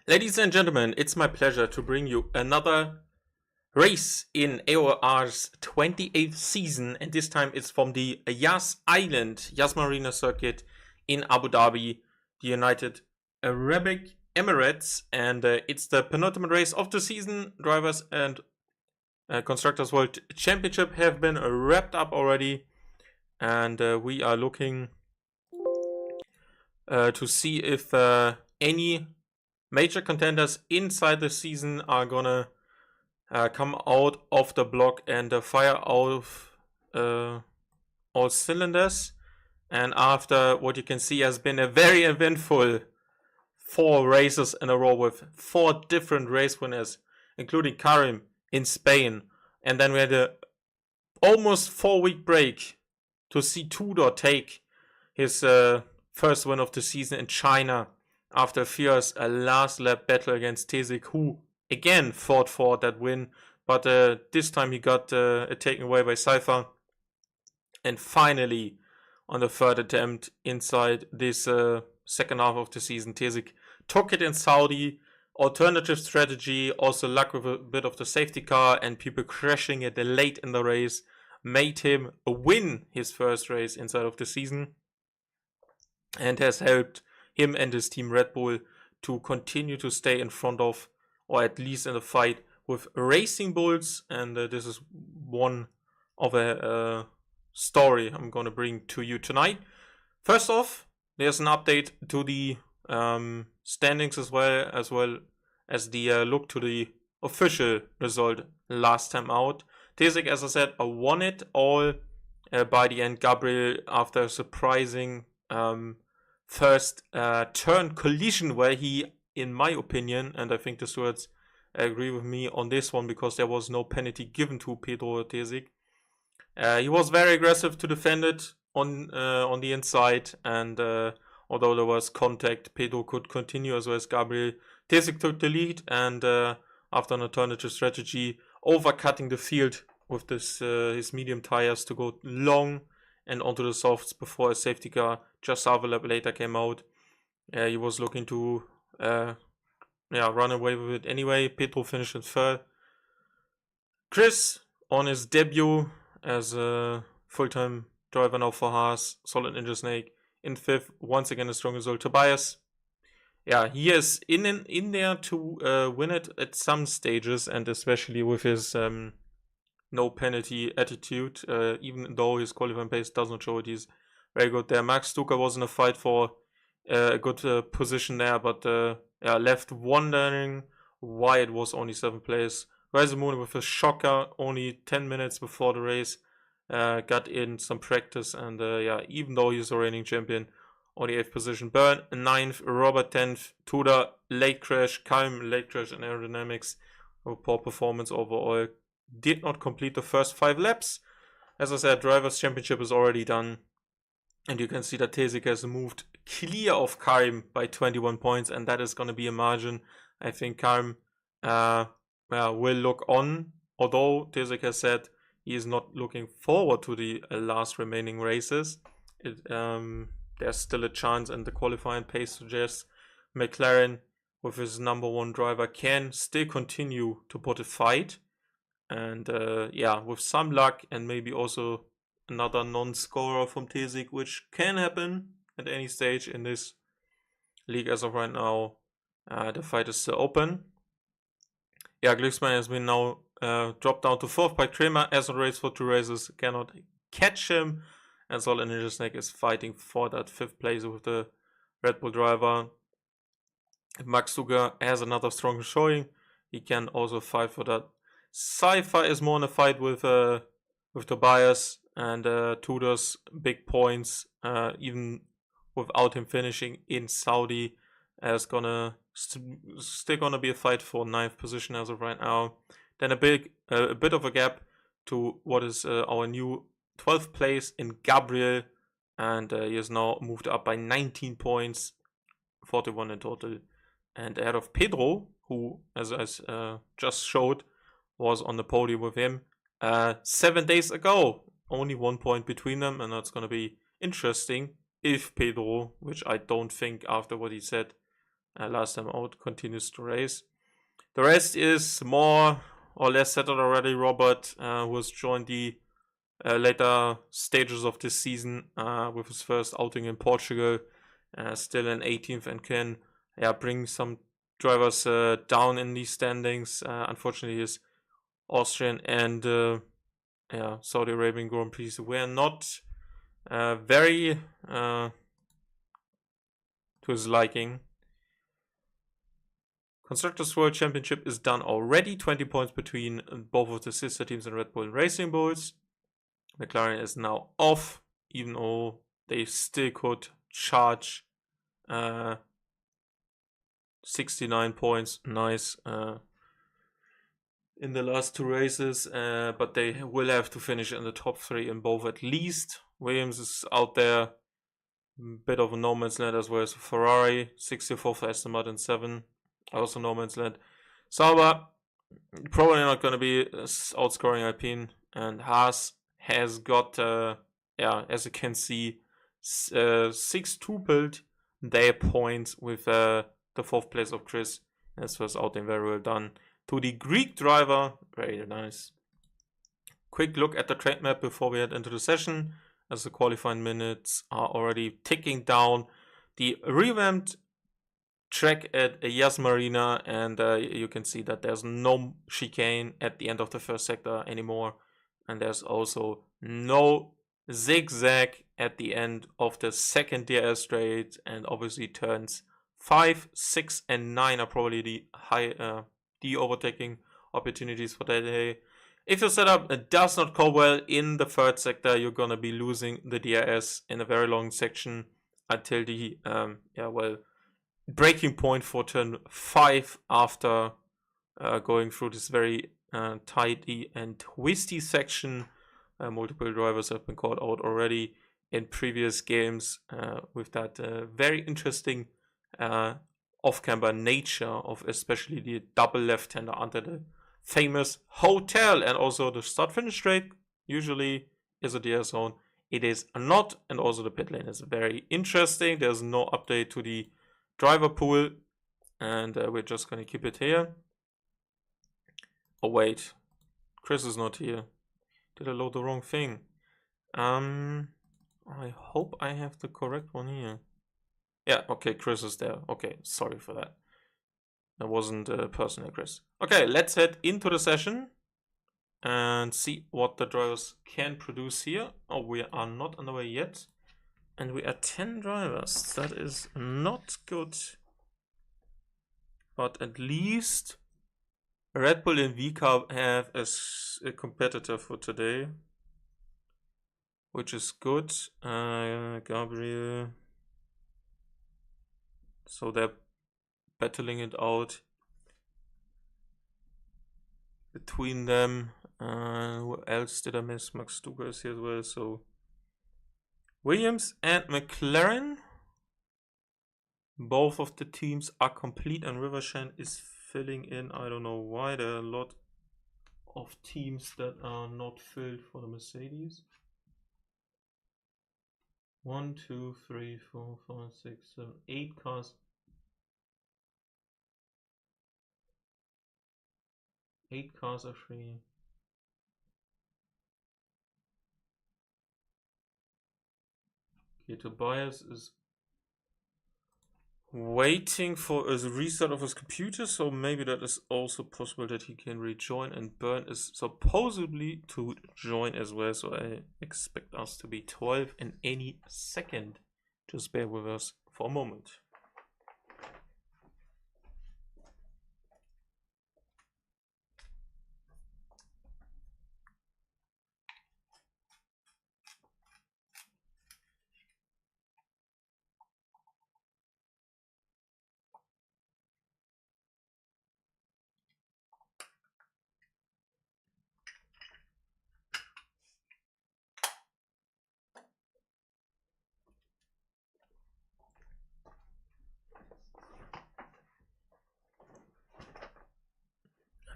Ladies and gentlemen, it's my pleasure to bring you another race in AOR's 28th season, and this time it's from the Yas Marina circuit in Abu Dhabi, the United Arab Emirates, and it's the penultimate race of the season. Drivers and Constructors World Championship have been wrapped up already, and we are looking to see if any major contenders inside the season are gonna come out of the block and fire out all cylinders. And after what you can see has been a very eventful 4 races in a row with 4 different race winners, including Karim in Spain. And then we had a almost 4-week break to see Tudor take his first win of the season in China after a fierce last lap battle against Tesik, who again fought for that win, but this time he got it taken away by Cypher. And finally, on the third attempt inside this second half of the season, Tesik took it in Saudi. Alternative strategy, also luck with a bit of the safety car and people crashing it late in the race, made him win his first race inside of the season, and has helped him and his team Red Bull to continue to stay in front of, or at least in the fight with Racing Bulls. And this is one of a story I'm going to bring to you tonight. First off, there's an update to the standings as well as the look to the official result last time out. Tesik, as I said, won it all by the end. Gabriel, after a surprising first turn collision where he, in my opinion, and I think the stewards agree with me on this one because there was no penalty given to Pedro Tesik. He was very aggressive to defend it on the inside, and although there was contact, Pedro could continue as well as Gabriel. Tesik took the lead, and after an alternative strategy, overcutting the field with this his medium tires to go long and onto the softs before a safety car just half a lap later came out. He was looking to run away with it anyway. Pedro finished in third. Chris, on his debut as a full-time driver now for Haas, Solid Ninja Snake, in fifth. Once again a strong result. Tobias, he is in there to win it at some stages, and especially with his no penalty attitude, even though his qualifying pace does not show it. He's very good there. Max Stuka was in a fight for a good position there, but left wondering why it was only 7 players. Moon with a shocker only 10 minutes before the race, got in some practice, and even though he's a reigning champion, only 8th position. Burn 9th, Robert 10th, Tudor late crash, Kalm late crash in aerodynamics, a poor performance overall. Did not complete the first 5 laps. As I said, Drivers' Championship is already done, and you can see that Tesik has moved clear of Karim by 21 points, and that is going to be a margin. I think Karim will look on, although Tesik has said he is not looking forward to the last remaining races. There's still a chance, and the qualifying pace suggests McLaren, with his number 1 driver, can still continue to put a fight. And with some luck and maybe also another non-scorer from Tesik, which can happen at any stage in this league as of right now, the fight is still open. Glücksmann has been now dropped down to 4th by Kramer as on race for 2 races, cannot catch him, and Solid Ninja Snake is fighting for that 5th place with the Red Bull driver. Max Stuka has another strong showing, he can also fight for that. Cypher is more in a fight with Tobias, and Tudor's big points, even without him finishing in Saudi, is gonna still gonna be a fight for 9th position as of right now. Then a bit of a gap to what is our new 12th place in Gabriel, and he has now moved up by 19 points, 41 in total, and ahead of Pedro, who, as I just showed, was on the podium with him 7 days ago. Only 1 point between them, and that's going to be interesting if Pedro, which I don't think after what he said last time out, continues to race. The rest is more or less settled already. Robert, who has joined the later stages of this season with his first outing in Portugal, still in 18th and can bring some drivers down in these standings. Unfortunately, his Austrian and Saudi Arabian Grand Prix were not very to his liking. Constructors World Championship is done already. 20 points between both of the sister teams in Red Bull and Racing Bulls. McLaren is now off, even though they still could charge 69 points. Nice. In the last two races, but they will have to finish in the top 3 in both at least. Williams is out there, bit of a no man's land, as well as Ferrari. 64th for Aston Martin, 7, also no man's land. Sauber, probably not going to be outscoring Alpine, and Haas has got, as you can see, 6 tupled their points with the 4th place of Chris. That's first outing, very well done. To the Greek driver, very nice. Quick look at the track map before we head into the session, as the qualifying minutes are already ticking down. The revamped track at Yas Marina, and you can see that there's no chicane at the end of the first sector anymore, and there's also no zigzag at the end of the second DRS straight, and obviously turns 5, 6, and 9 are probably the overtaking opportunities for that day. If your setup does not go well in the third sector, you're gonna be losing the DRS in a very long section until the breaking point for turn 5 after going through this very tidy and twisty section. Multiple drivers have been called out already in previous games with that very interesting off-camber nature of especially the double left-hander under the famous hotel, and also the start-finish straight usually is a DRS zone. It is not, and also the pit lane is very interesting. There's no update to the driver pool, and we're just going to keep it here. Oh wait, Chris is not here. Did I load the wrong thing? I hope I have the correct one here. Yeah, okay, Chris is there. Okay, sorry for that. That wasn't personal, Chris. Okay, let's head into the session and see what the drivers can produce here. Oh, we are not on the way yet. And we are 10 drivers. That is not good. But at least Red Bull and VCAR have a competitor for today, which is good. Gabriel. So they're battling it out between them. Who else did I miss? Max Stuger is here as well. So Williams and McLaren. Both of the teams are complete, and Rivershan is filling in. I don't know why. There are a lot of teams that are not filled for the Mercedes. 1, 2, 3, 4, 5, 6, 7, 8 cars. 8 cars are free. Okay, Tobias is waiting for a restart of his computer, so maybe that is also possible that he can rejoin, and Bernd is supposedly to join as well, so I expect us to be 12 in any second. Just bear with us for a moment.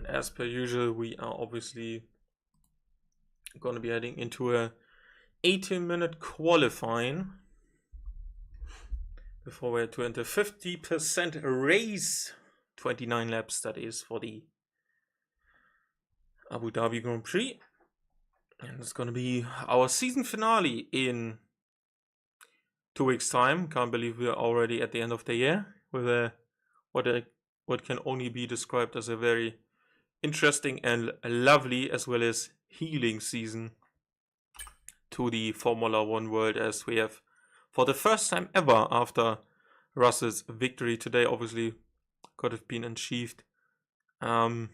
As per usual, we are obviously going to be heading into a 18-minute qualifying. before we had to enter 50% race. 29 laps, that is, for the Abu Dhabi Grand Prix. And it's going to be our season finale in 2 weeks' time. Can't believe we're already at the end of the year with what can only be described as a very interesting and lovely as well as healing season to the Formula One world, as we have, for the first time ever after Russell's victory today, obviously could have been achieved by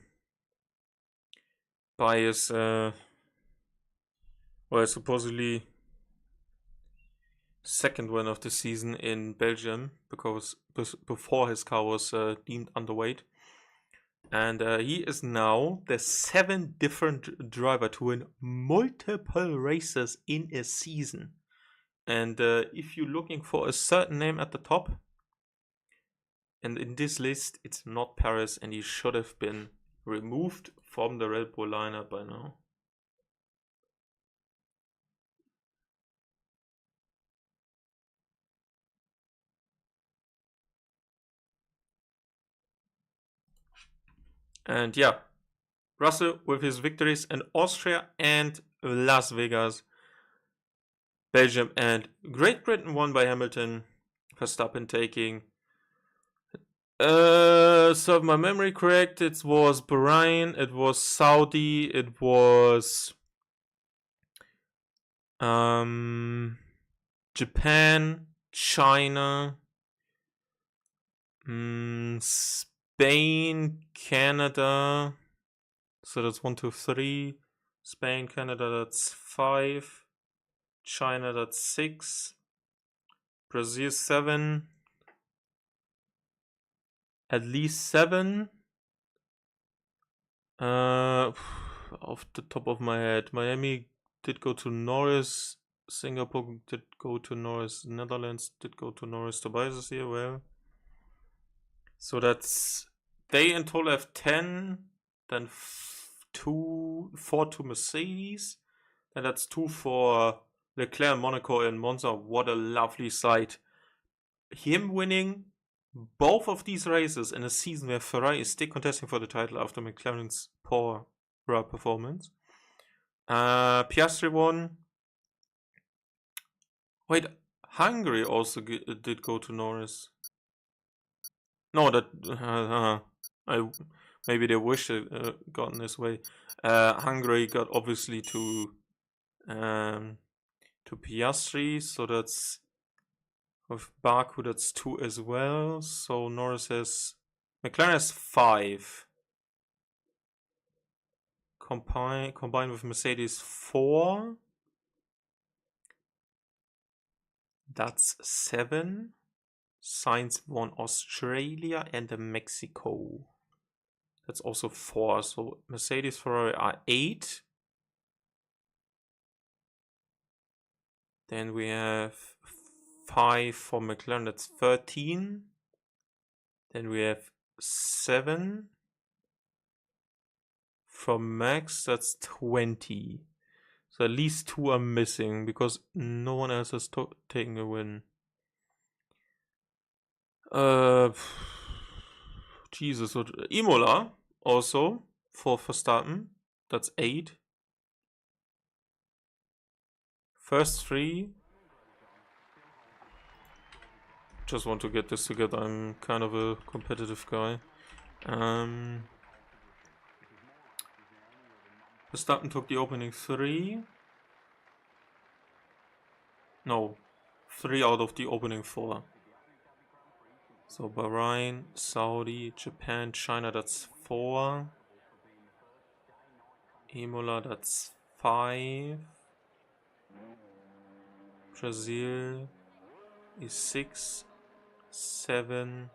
his supposedly second win of the season in Belgium, because before his car was deemed underweight. And he is now the 7th different driver to win multiple races in a season. And if you're looking for a certain name at the top, and in this list, it's not Paris, and he should have been removed from the Red Bull lineup by now. And yeah, Russell with his victories in Austria and Las Vegas, Belgium and Great Britain won by Hamilton, Verstappen taking, so if my memory correct, it was Bahrain, it was Saudi, it was Japan, China, Spain, Canada. So that's 1, 2, 3. Spain, Canada, that's 5. China, that's 6. Brazil, 7. At least 7. Off the top of my head, Miami did go to Norris. Singapore did go to Norris. Netherlands did go to Norris. Tobias is here. Well, so that's, they in total have 10. Then 4 to Mercedes. And that's 2 for Leclerc, Monaco, and Monza. What a lovely sight. Him winning both of these races in a season where Ferrari is still contesting for the title after McLaren's poor performance. Piastri won. Wait, Hungary also did go to Norris. No, that maybe they wish it gotten this way. Hungary got obviously to Piastri, so that's with Baku, that's 2 as well. So Norris has, McLaren has 5. Combined with Mercedes 4. That's 7. Sainz won Australia and Mexico. That's also 4. So Mercedes, Ferrari are 8. Then we have 5 for McLaren, that's 13. Then we have 7 from Max, that's 20. So at least 2 are missing because no one else has taken a win. Jesus, Imola also for Verstappen, that's 8. First 3. Just want to get this together. I'm kind of a competitive guy. Verstappen took the opening 3. No, 3 out of the opening 4. So Bahrain, Saudi, Japan, China, that's 4. Imola, that's 5. Brazil is 6. 7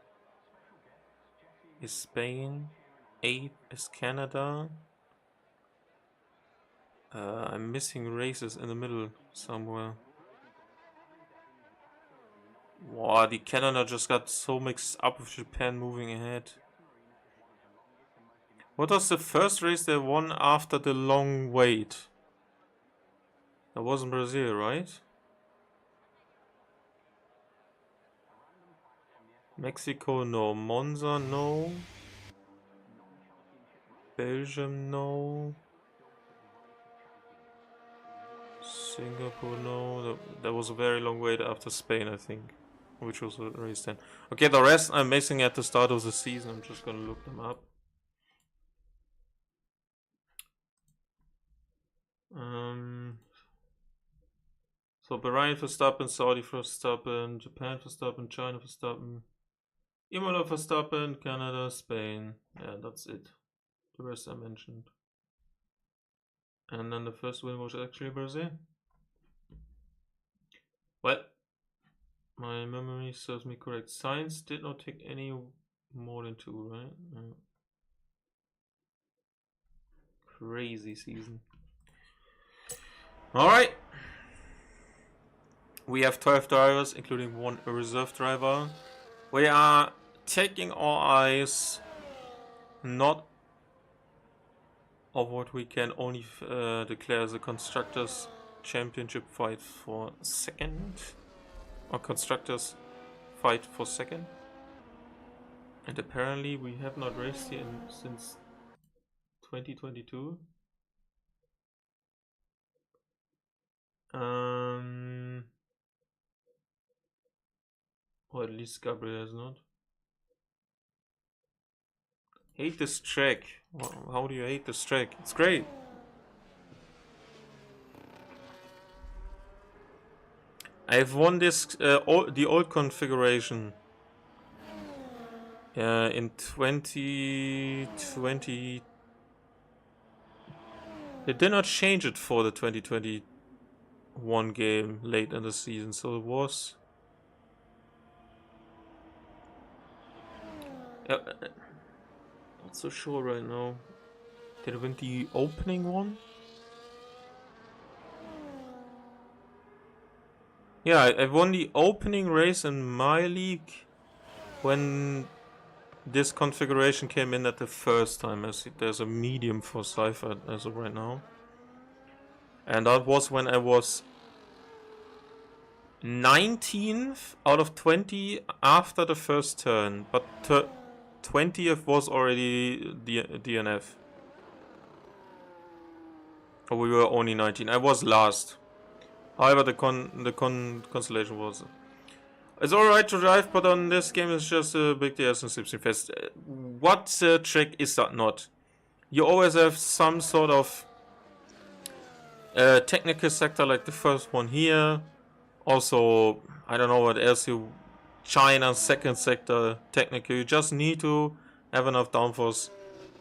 is Spain. 8 is Canada. I'm missing races in the middle somewhere. Wow, the Canada just got so mixed up with Japan moving ahead. What was the first race they won after the long wait? That wasn't Brazil, right? Mexico, no. Monza, no. Belgium, no. Singapore, no. That was a very long wait after Spain, I think. Which was race 10. Okay, the rest I'm missing at the start of the season. I'm just gonna look them up. So Bahrain Verstappen, Saudi Verstappen, Japan Verstappen, China Verstappen, Imola Verstappen, Canada, Spain. Yeah, that's it. The rest I mentioned. And then the first win was actually Brazil. Well, my memory serves me correct. Science did not take any more than 2, right? No. Crazy season. Alright. We have 12 drivers, including 1 reserve driver. We are taking our eyes not of what we can only declare as a Constructors Championship fight for second. Or Constructors fight for second. And apparently we have not raced here since 2022. Or at least Gabriel has not. Hate this track. How do you hate this track? It's great. I've won this the old configuration. In 2020. They did not change it for the 2021 game late in the season, so it was. Not so sure right now. Did it win the opening one? Yeah, I won the opening race in my league when this configuration came in at the first time. As there's a medium for Cypher as of right now. And that was when I was 19th out of 20 after the first turn. But 20th was already DNF. Or we were only 19. I was last. However, the consolation was. It's alright to drive, but on this game it's just a big DS and Simpson Fest. What trick is that not? You always have some sort of technical sector like the first one here. Also, I don't know what else you... China, second sector, technical. You just need to have enough downforce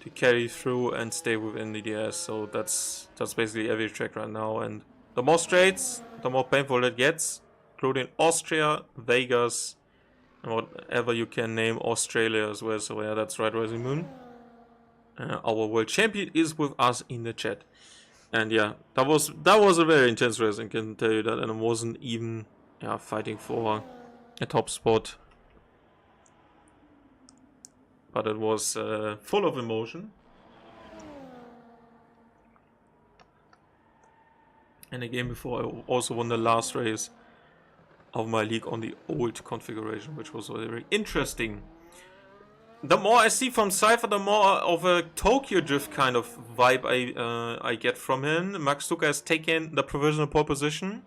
to carry through and stay within the DS. So that's basically every track right now. And the more straights, the more painful it gets. Including Austria, Vegas, and whatever you can name, Australia as well. So yeah, that's right, Rising Moon. Our world champion is with us in the chat. And yeah, that was a very intense race, I can tell you that. And I wasn't even fighting for a top spot. But it was full of emotion. And again, before I also won the last race of my league on the old configuration, which was very interesting. The more I see from Cypher, the more of a Tokyo Drift kind of vibe I get from him. Max Duca has taken the provisional pole position.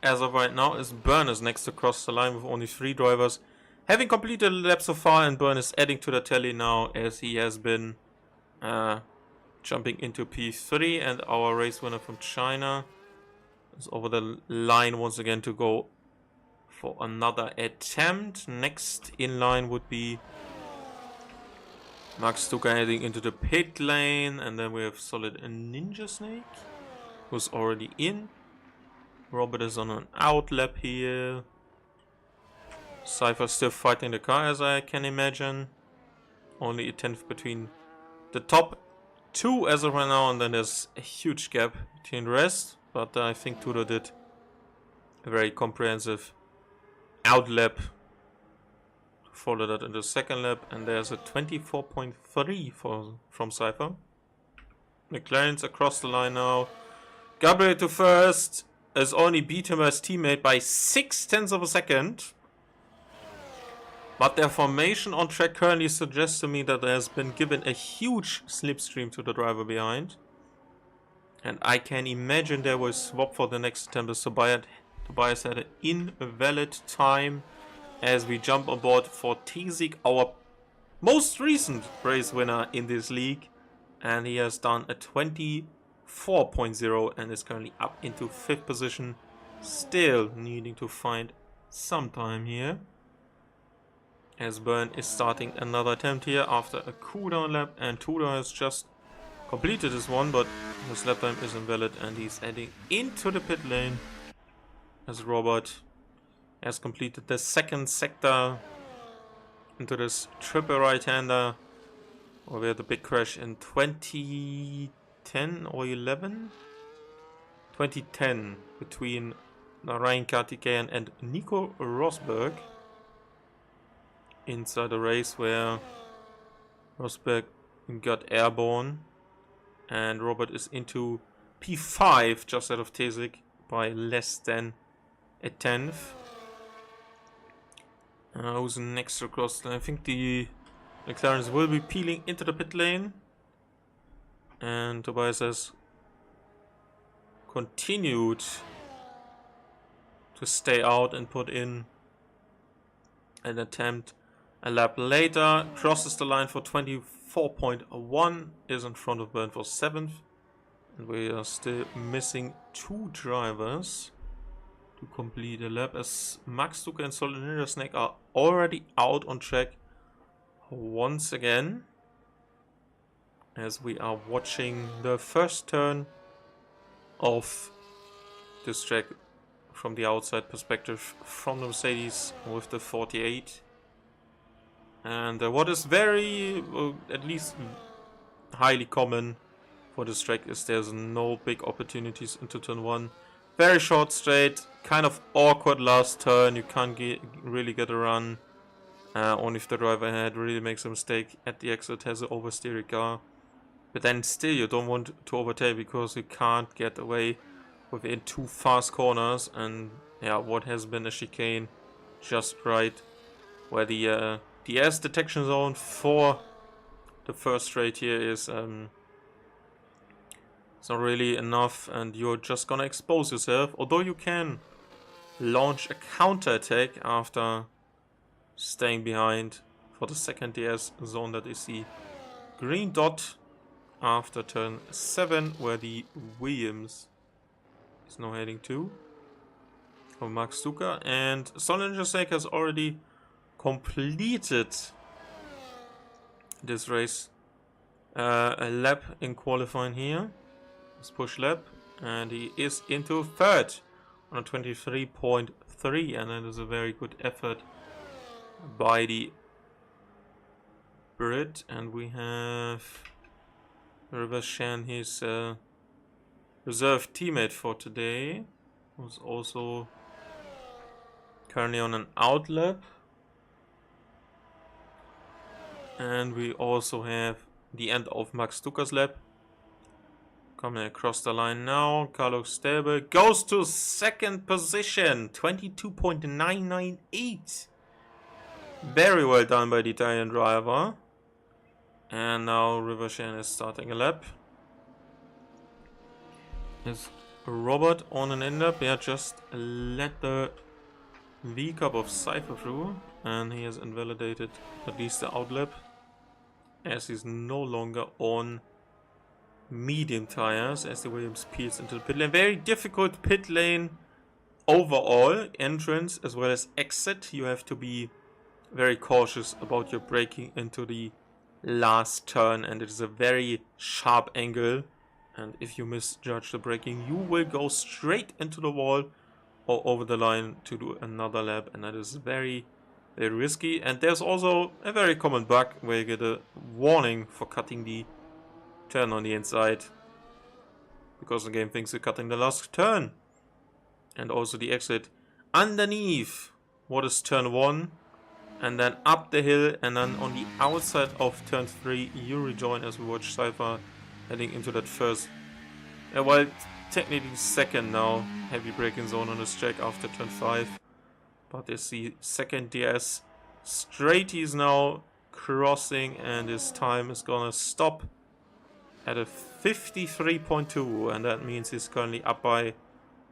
As of right now, is Byrne is next to cross the line with only 3 drivers. Having completed the lap so far, and Byrne is adding to the tally now as he has been jumping into P3. And our race winner from China is over the line once again to go for another attempt. Next in line would be Max Stuka heading into the pit lane, and then we have Solid Ninja Snake, who's already in. Robert is on an out lap here. Cypher still fighting the car, as I can imagine. Only a 10th between the top 2 as of right now, and then there's a huge gap between the rest. But I think Tudor did a very comprehensive out lap. Follow that in the second lap, and there's a 24.3 from Cypher. McLaren's across the line now. Gabriel to first has only beat him as teammate by 0.6 of a second. But their formation on track currently suggests to me that there has been given a huge slipstream to the driver behind. And I can imagine they will swap for the next attempt as Tobias had an invalid time as we jump on board for Tizik, our most recent race winner in this league. And he has done a 24.0 and is currently up into 5th position. Still needing to find some time here. As Byrne is starting another attempt here after a cooldown lap, and Tudor has just completed this one, but his lap time is invalid and he's heading into the pit lane as Robert has completed the 2nd sector into this triple right-hander where we had the big crash in 2010 or 11? 2010 between Ryan Kartikeyan and Nico Rosberg inside a race where Rosberg got airborne and Robert is into P5 just out of Tizik by less than a 10th. Who's next across? I think the McLarens will be peeling into the pit lane, and Tobias has continued to stay out and put in an attempt a lap later, crosses the line for 24.1, is in front of Byrne for 7th, and we are still missing 2 drivers to complete a lap as Max Duca and Solid Ninja Snake are already out on track once again, as we are watching the first turn of this track from the outside perspective from the Mercedes with the 48. And what is very, at least highly common for this track is there's no big opportunities into turn 1. Very short straight, kind of awkward last turn, you can't really get a run. Only if the driver ahead really makes a mistake at the exit, has an oversteering car. But then still you don't want to overtake because you can't get away within 2 fast corners. And yeah, what has been a chicane just right where the DS detection zone for the first straight here is it's not really enough, and you're just gonna expose yourself. Although you can launch a counter attack after staying behind for the second DS zone, that is the green dot after turn 7, where the Williams is now heading to for Max Duca, and Solid Ninja Snake has already completed this race. A lap in qualifying here. Let's push lap, and he is into 3rd on a 23.3, and that is a very good effort by the Brit. And we have River Shan, his reserve teammate for today, who's also currently on an out lap. And we also have the end of Max Duca's lap. Coming across the line now, Carlos Stable goes to 2nd position, 22.998. Very well done by the Italian driver. And now River Shan is starting a lap. Is Robert on an end up? Yeah, just let the V cup of Cypher through, and he has invalidated at least the out lap, as he's no longer on medium tires as the Williams peels into the pit lane. Very difficult pit lane overall, entrance as well as exit. You have to be very cautious about your braking into the last turn, and it is a very sharp angle, and if you misjudge the braking you will go straight into the wall or over the line to do another lap, and that is very, very risky. And there's also a very common bug where you get a warning for cutting the turn on the inside, because the game thinks you're cutting the last turn. And also the exit underneath what is turn 1, and then up the hill, and then on the outside of turn 3 you rejoin as we watch Cypher heading into that first, well, technically second now heavy braking zone on this track after turn 5, but it's the second DS straight he's now crossing, and his time is gonna stop at a 53.2, and that means he's currently up by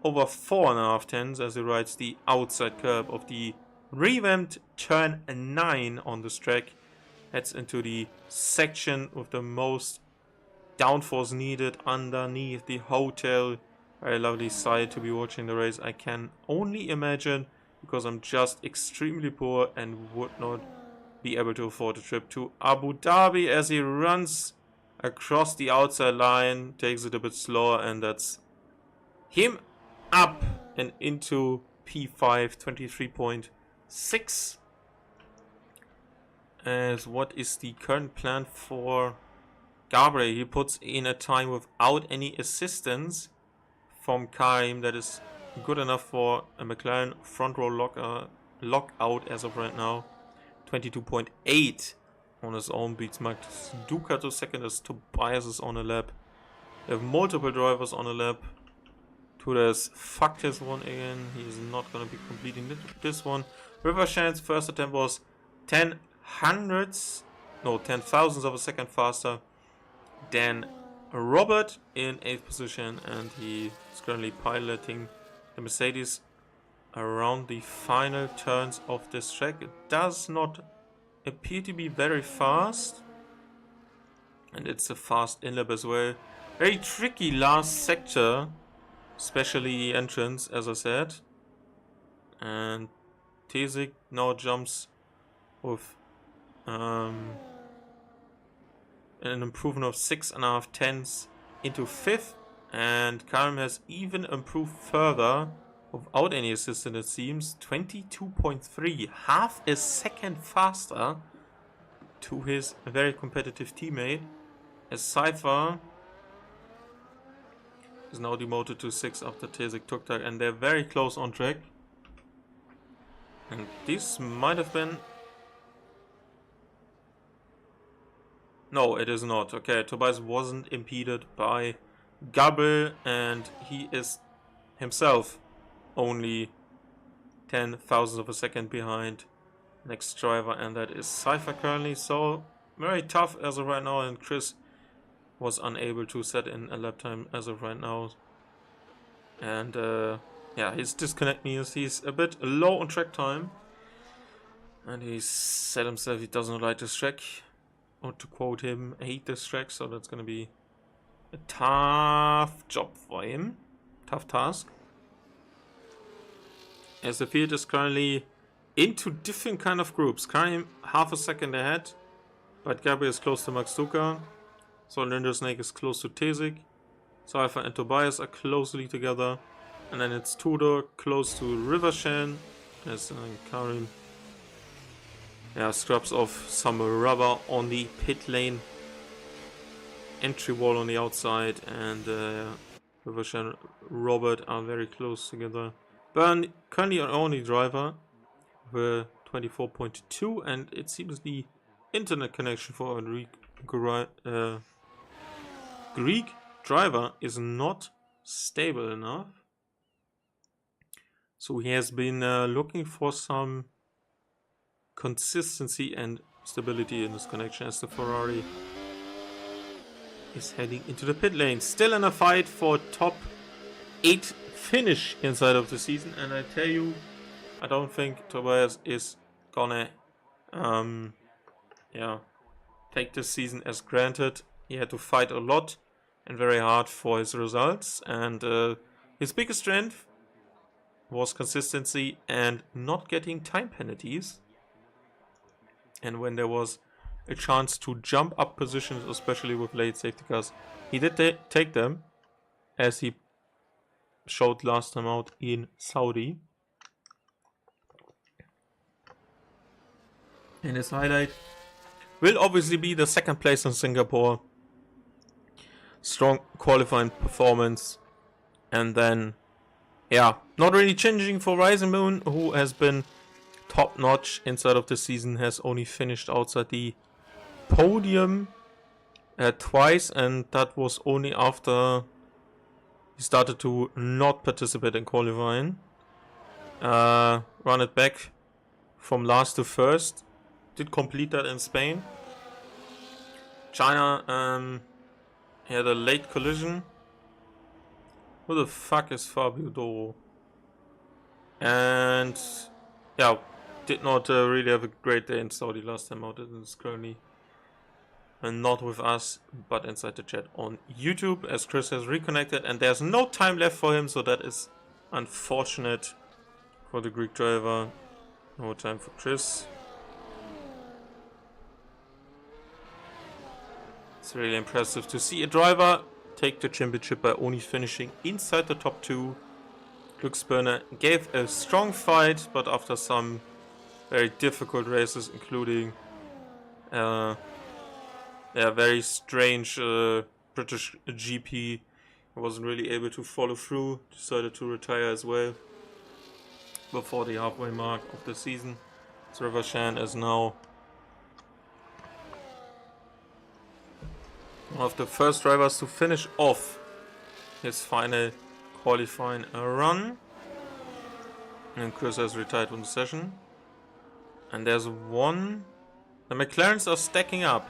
over 4.5 tenths as he rides the outside curb of the revamped turn 9 on this track. Heads into the section with the most downforce needed underneath the hotel. Very lovely sight to be watching the race, I can only imagine, because I'm just extremely poor and would not be able to afford a trip to Abu Dhabi as he runs across the outside line, takes it a bit slower, and that's him up and into P5, 23.6. As what is the current plan for Gabriel? He puts in a time without any assistance from Karim that is good enough for a McLaren front row lockout as of right now. 22.8 on his own, beats Max Ducato second as Tobias is on a lap. They have multiple drivers on a lap. Tudor's fucked his one again. He's not going to be completing this one. Rivershan's first attempt was 10 thousandths of a second faster than Robert in 8th position, and he is currently piloting the Mercedes around the final turns of this track. It does not appear to be very fast, and it's a fast in-lap as well. Very tricky last sector, especially entrance, as I said. And Tesik now jumps with an improvement of 6.5 tenths into 5th, and Karim has even improved further without any assistance, it seems. 22.3, half a second faster to his very competitive teammate, as Cypher is now demoted to 6 after Tesik took that, and they're very close on track. And this might have been... No, it is not. Okay, Tobias wasn't impeded by Gabriel, and he is himself only 10 thousandths of a second behind next driver, and that is Cypher currently. So very tough as of right now, and Chris was unable to set in a lap time as of right now. And yeah, his disconnect means he's a bit low on track time, and he said himself he doesn't like this track, or to quote him, hate this track. So that's going to be a tough job for him, tough task, as the field is currently into different kind of groups. Karim half a second ahead, but Gabriel is close to Max Duca. So Linder Snake is close to Tesik. Cypher and Tobias are closely together. And then it's Tudor close to Rivershan. As Karim scrubs off some rubber on the pit lane entry wall on the outside. And Rivershan Robert are very close together. Byrne currently our only driver with 24.2, and it seems the internet connection for a Greek driver is not stable enough. So he has been looking for some consistency and stability in this connection, as the Ferrari is heading into the pit lane. Still in a fight for top 8 finish inside of the season, and I tell you, I don't think Tobias is gonna take this season as granted. He had to fight a lot and very hard for his results, and his biggest strength was consistency and not getting time penalties. And when there was a chance to jump up positions, especially with late safety cars, he did take them, as he showed last time out in Saudi. And his highlight will obviously be the second place in Singapore. Strong qualifying performance. And then, yeah, not really changing for Rising Moon, who has been top notch inside of the season, has only finished outside the podium twice, and that was only after he started to not participate in qualifying. Run it back from last to first. Did complete that in Spain. China had a late collision. Who the fuck is Fabio Doro? And yeah, did not really have a great day in Saudi last time out. It is currently not with us, but inside the chat on YouTube, as Chris has reconnected, and there's no time left for him, so that is unfortunate for the Greek driver. No time for Chris. It's really impressive to see a driver take the championship by only finishing inside the top 2. Glücksbirne gave a strong fight, but after some very difficult races, including very strange British GP, he wasn't really able to follow through, decided to retire as well before the halfway mark of the season. So Rivashan is now one of the first drivers to finish off his final qualifying run. And Chris has retired from the session. And there's one. The McLarens are stacking up.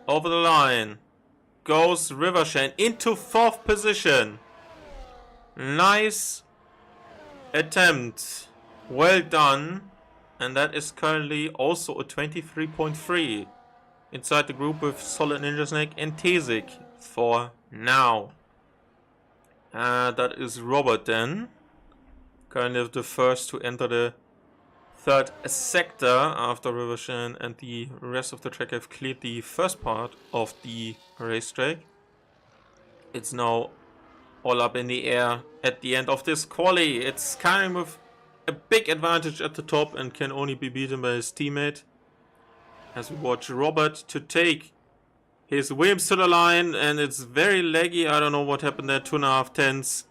Over the line goes Rivashan into 4th position. Nice attempt. Well done. And that is currently also a 23.3 inside the group with Solid Ninja Snake and Tesic for now. That is Robert then. Currently the first to enter the 3rd sector after Rivashan and the rest of the track have cleared the first part of the racetrack. It's now all up in the air at the end of this quali. It's kind of a big advantage at the top and can only be beaten by his teammate. As we watch Robert to take his Williams to the line, and it's very laggy. I don't know what happened there. 2.5 tenths.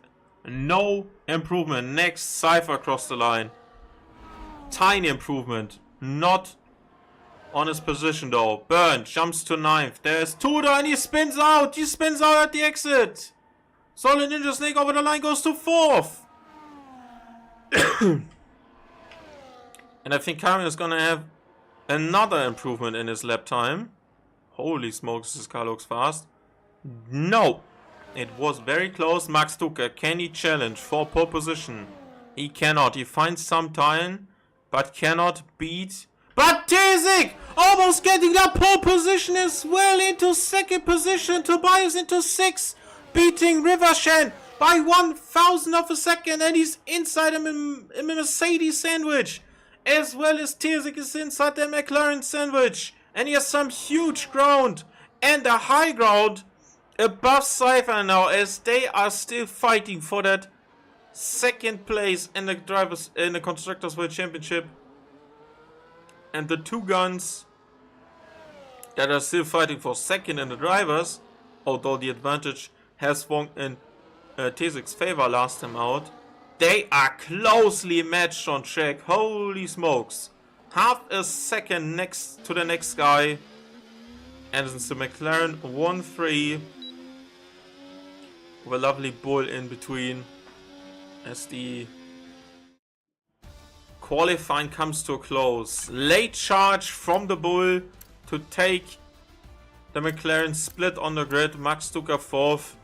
No improvement. Next, Cypher across the line. Tiny improvement. Not on his position though. Burn jumps to 9th. There's Tudor and he spins out. He spins out at the exit. Solid Ninja Snake over the line goes to 4th. And I think Karen is gonna have another improvement in his lap time. Holy smokes, this car looks fast. No, it was very close. Max Ducker, can he challenge for pole position? He cannot. He finds some time, but cannot beat. But Tesic almost getting that pole position as well into 2nd position. Tobias into 6th, beating Rivashan by 1,000 of a second, and he's inside him in a Mercedes sandwich, as well as Tesic is inside the McLaren sandwich, and he has some huge ground and a high ground above Cypher now, as they are still fighting for that 2nd place in the Constructors World Championship. And the 2 guns that are still fighting for 2nd in the drivers, although the advantage has swung in Tesic's favor last time out, they are closely matched on track. Holy smokes. Half a second next to the next guy. And it's the McLaren 1-3 with a lovely bull in between as the qualifying comes to a close. Late charge from the bull to take the McLaren split on the grid. Max Ducker 4th.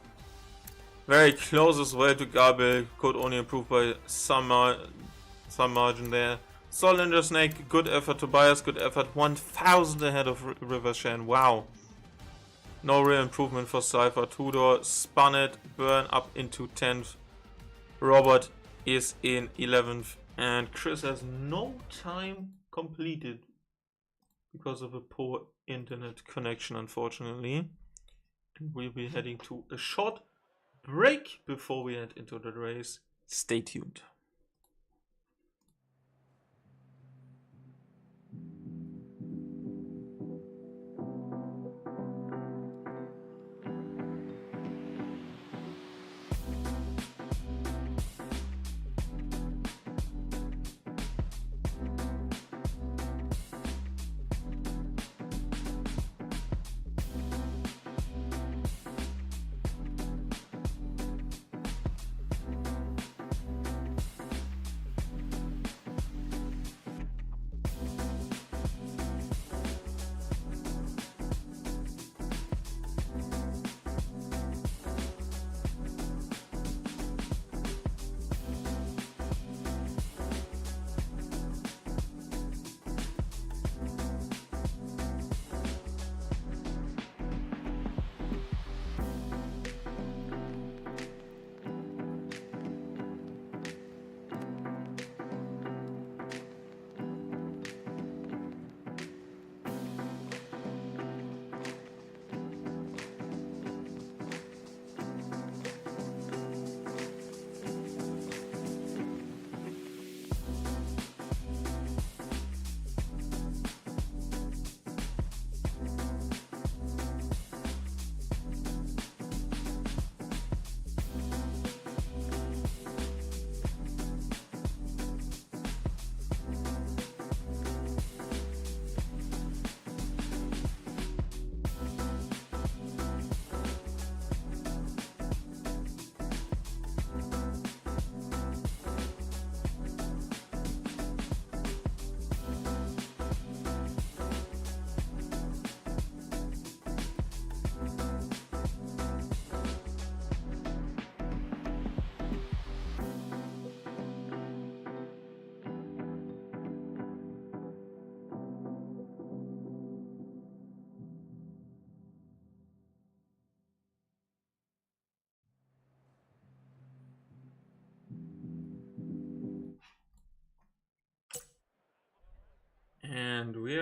Very close as well to Gabel. Could only improve by some margin there. Solid Ninja Snake, good effort. Tobias, good effort. 1,000 ahead of Rivashan. Wow. No real improvement for Cypher. Tudor spun it. Burn up into 10th. Robert is in 11th. And Chris has no time completed because of a poor internet connection, unfortunately. And we'll be heading to a short break before we head into the race. Stay tuned.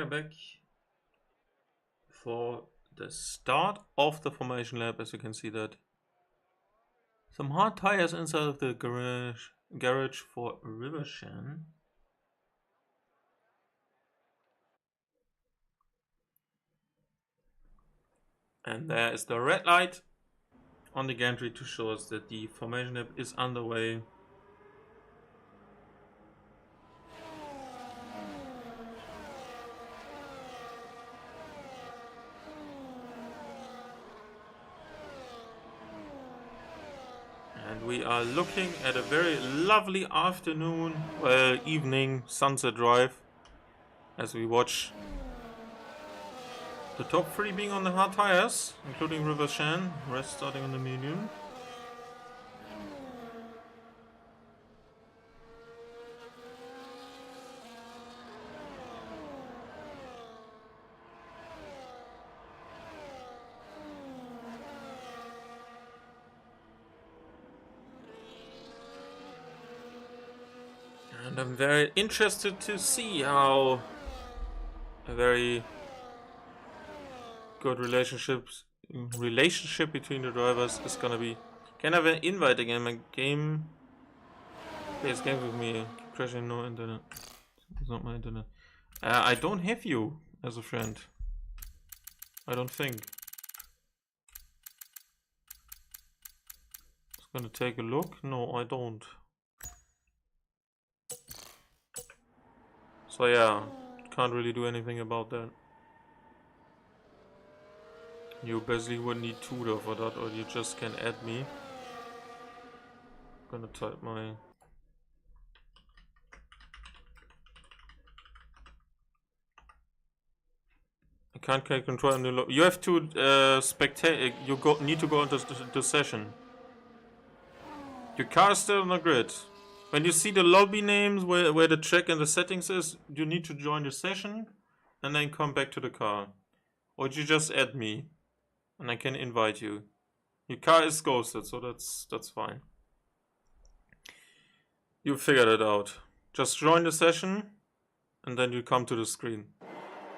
are back for the start of the formation lap. As you can see, that some hard tires inside of the garage for Rivershan. And there is the red light on the gantry to show us that the formation lap is underway. And we are looking at a very lovely afternoon, well, evening sunset drive as we watch the top 3 being on the hard tires, including Rivershan, rest starting on the medium. And I'm very interested to see how a very good relationship between the drivers is gonna be. Can I have an invite again? My game plays games with me. Keep crashing, no internet. It's not my internet. I don't have you as a friend. I don't think. Just gonna take a look. No, I don't. So yeah, can't really do anything about that. You basically would need tutor for that, or you just can add me. I'm gonna type my... I can't create control on the you have to spectate. Need to go into the session. Your car is still on the grid. When you see the lobby names where the track and the settings is, you need to join the session and then come back to the car. Or you just add me and I can invite you. Your car is ghosted, so that's fine. You figured it out. Just join the session and then you come to the screen.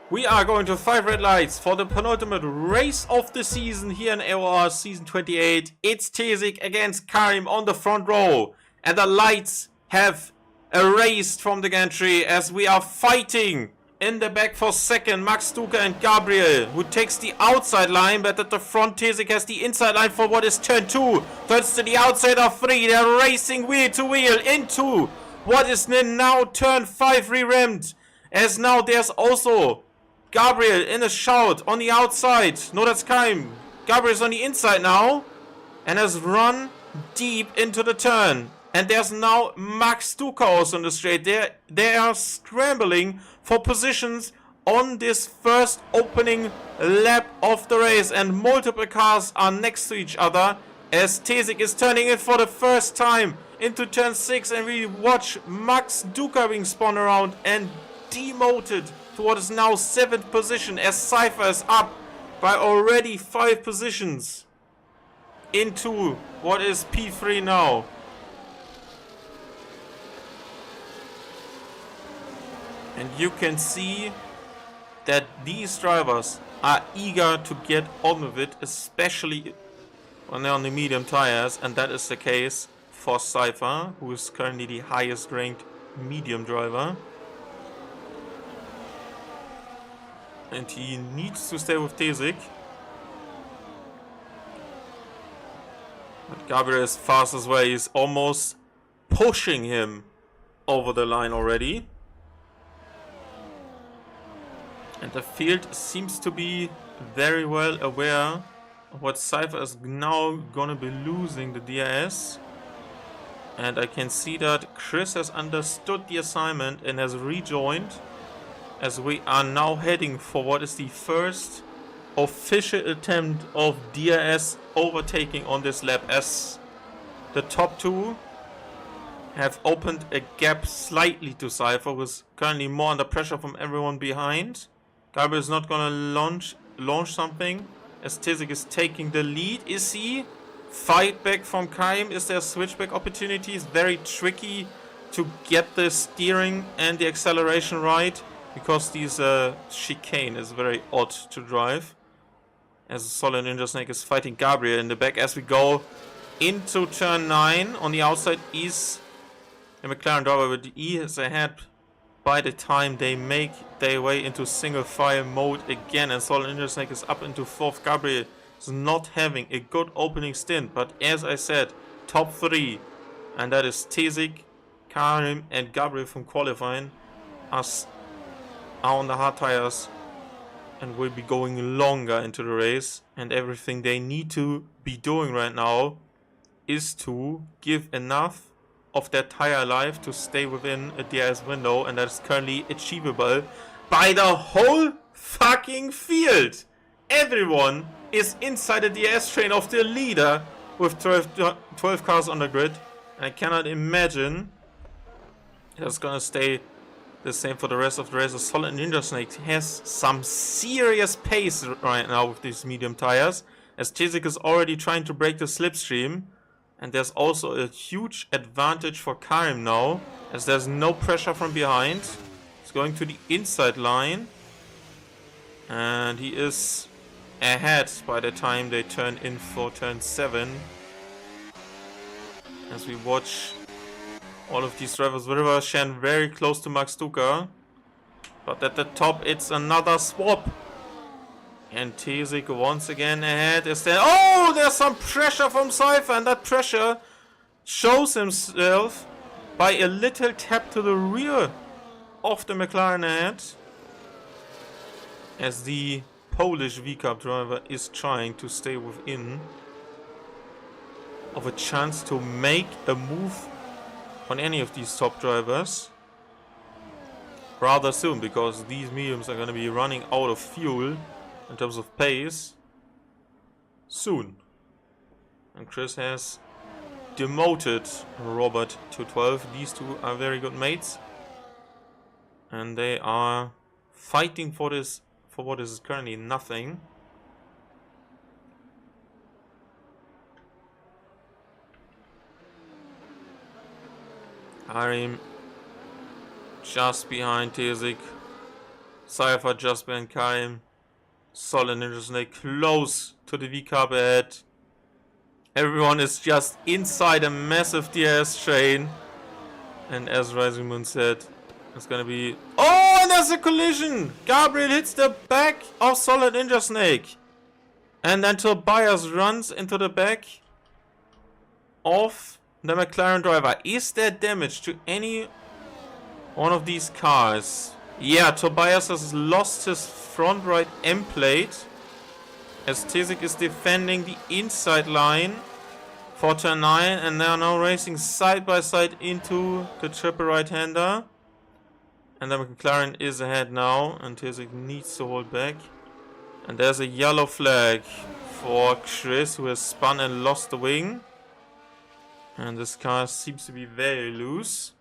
We are going to 5 red lights for the penultimate race of the season here in AOR season 28. It's Tezik against Karim on the front row. And the lights have erased from the gantry as we are fighting in the back for second. Max Duca and Gabriel, who takes the outside line, but at the front Tezik has the inside line for what is turn 2. Turns to the outside of 3. They're racing wheel to wheel into what is now turn 5 re-rammed. As now there's also Gabriel in a shout on the outside. No, that's Karim. Gabriel's on the inside now and has run deep into the turn. And there's now Max Duca also on the straight. They are scrambling for positions on this first opening lap of the race. And multiple cars are next to each other as Tezik is turning in for the first time into turn 6. And we watch Max Duca being spun around and demoted to what is now 7th position as Cypher is up by already 5 positions into what is P3 now. And you can see that these drivers are eager to get on with it, especially when they're on the medium tires. And that is the case for Cypher, who is currently the highest ranked medium driver. And he needs to stay with Tezik. But Gabriel is fast as well. He's almost pushing him over the line already. And the field seems to be very well aware of what Cypher is now gonna be losing the DRS. And I can see that Chris has understood the assignment and has rejoined, as we are now heading for what is the first official attempt of DRS overtaking on this lap, as the top 2 have opened a gap slightly to Cypher, who is currently more under pressure from everyone behind. Gabriel is not gonna launch something as Tezik is taking the lead. Is he? Fight back from Karim. Is there switchback opportunities? Very tricky to get the steering and the acceleration right. because this chicane is very odd to drive. As a solid Ninja Snake is fighting Gabriel in the back as we go into turn 9. On the outside is a McLaren driver, but he is ahead by the time they make their way into single file mode again. And solid Ninja Snake is up into 4th. Gabriel is not having a good opening stint, but as I said, top 3. And that is Tezik, Karim and Gabriel from qualifying are on the hard tires and will be going longer into the race, and everything they need to be doing right now is to give enough of their tire life to stay within a DRS window, and that is currently achievable by the whole fucking field. Everyone is inside the DRS train of the leader with 12 cars on the grid, and I cannot imagine it's gonna stay the same for the rest of the race. Solid Ninja Snake has some serious pace right now with these medium tires, as Tezik is already trying to break the slipstream, and there's also a huge advantage for Karim now, as there's no pressure from behind. He's going to the inside line, and he is ahead by the time they turn in for turn 7. As we watch all of these drivers, River Shan very close to Max Duca, but at the top it's another swap. And Tezik once again ahead. Is there? Oh, there's some pressure from Cypher, and that pressure shows himself by a little tap to the rear of the McLaren ahead, as the Polish V-Cup driver is trying to stay within of a chance to make a move on any of these top drivers rather soon, because these mediums are going to be running out of fuel in terms of pace soon. And Chris has demoted Robert to 12. These two are very good mates, and they are fighting for this, for what is currently nothing. Karim just behind Tezik, Cypher just behind Karim, Solid Ninja Snake close to the V-Cup ahead. Everyone is just inside a massive DRS train, and as Rising Moon said, it's gonna be... Oh, and there's a collision! Gabriel hits the back of Solid Ninja Snake, and then Tobias runs into the back of the McLaren driver. Is there damage to any one of these cars? Yeah, Tobias has lost his front right end plate, as Tezik is defending the inside line for turn 9, and they are now racing side by side into the triple right-hander. And the McLaren is ahead now, and Tezik needs to hold back. And there's a yellow flag for Chris, who has spun and lost the wing. And this car seems to be very loose.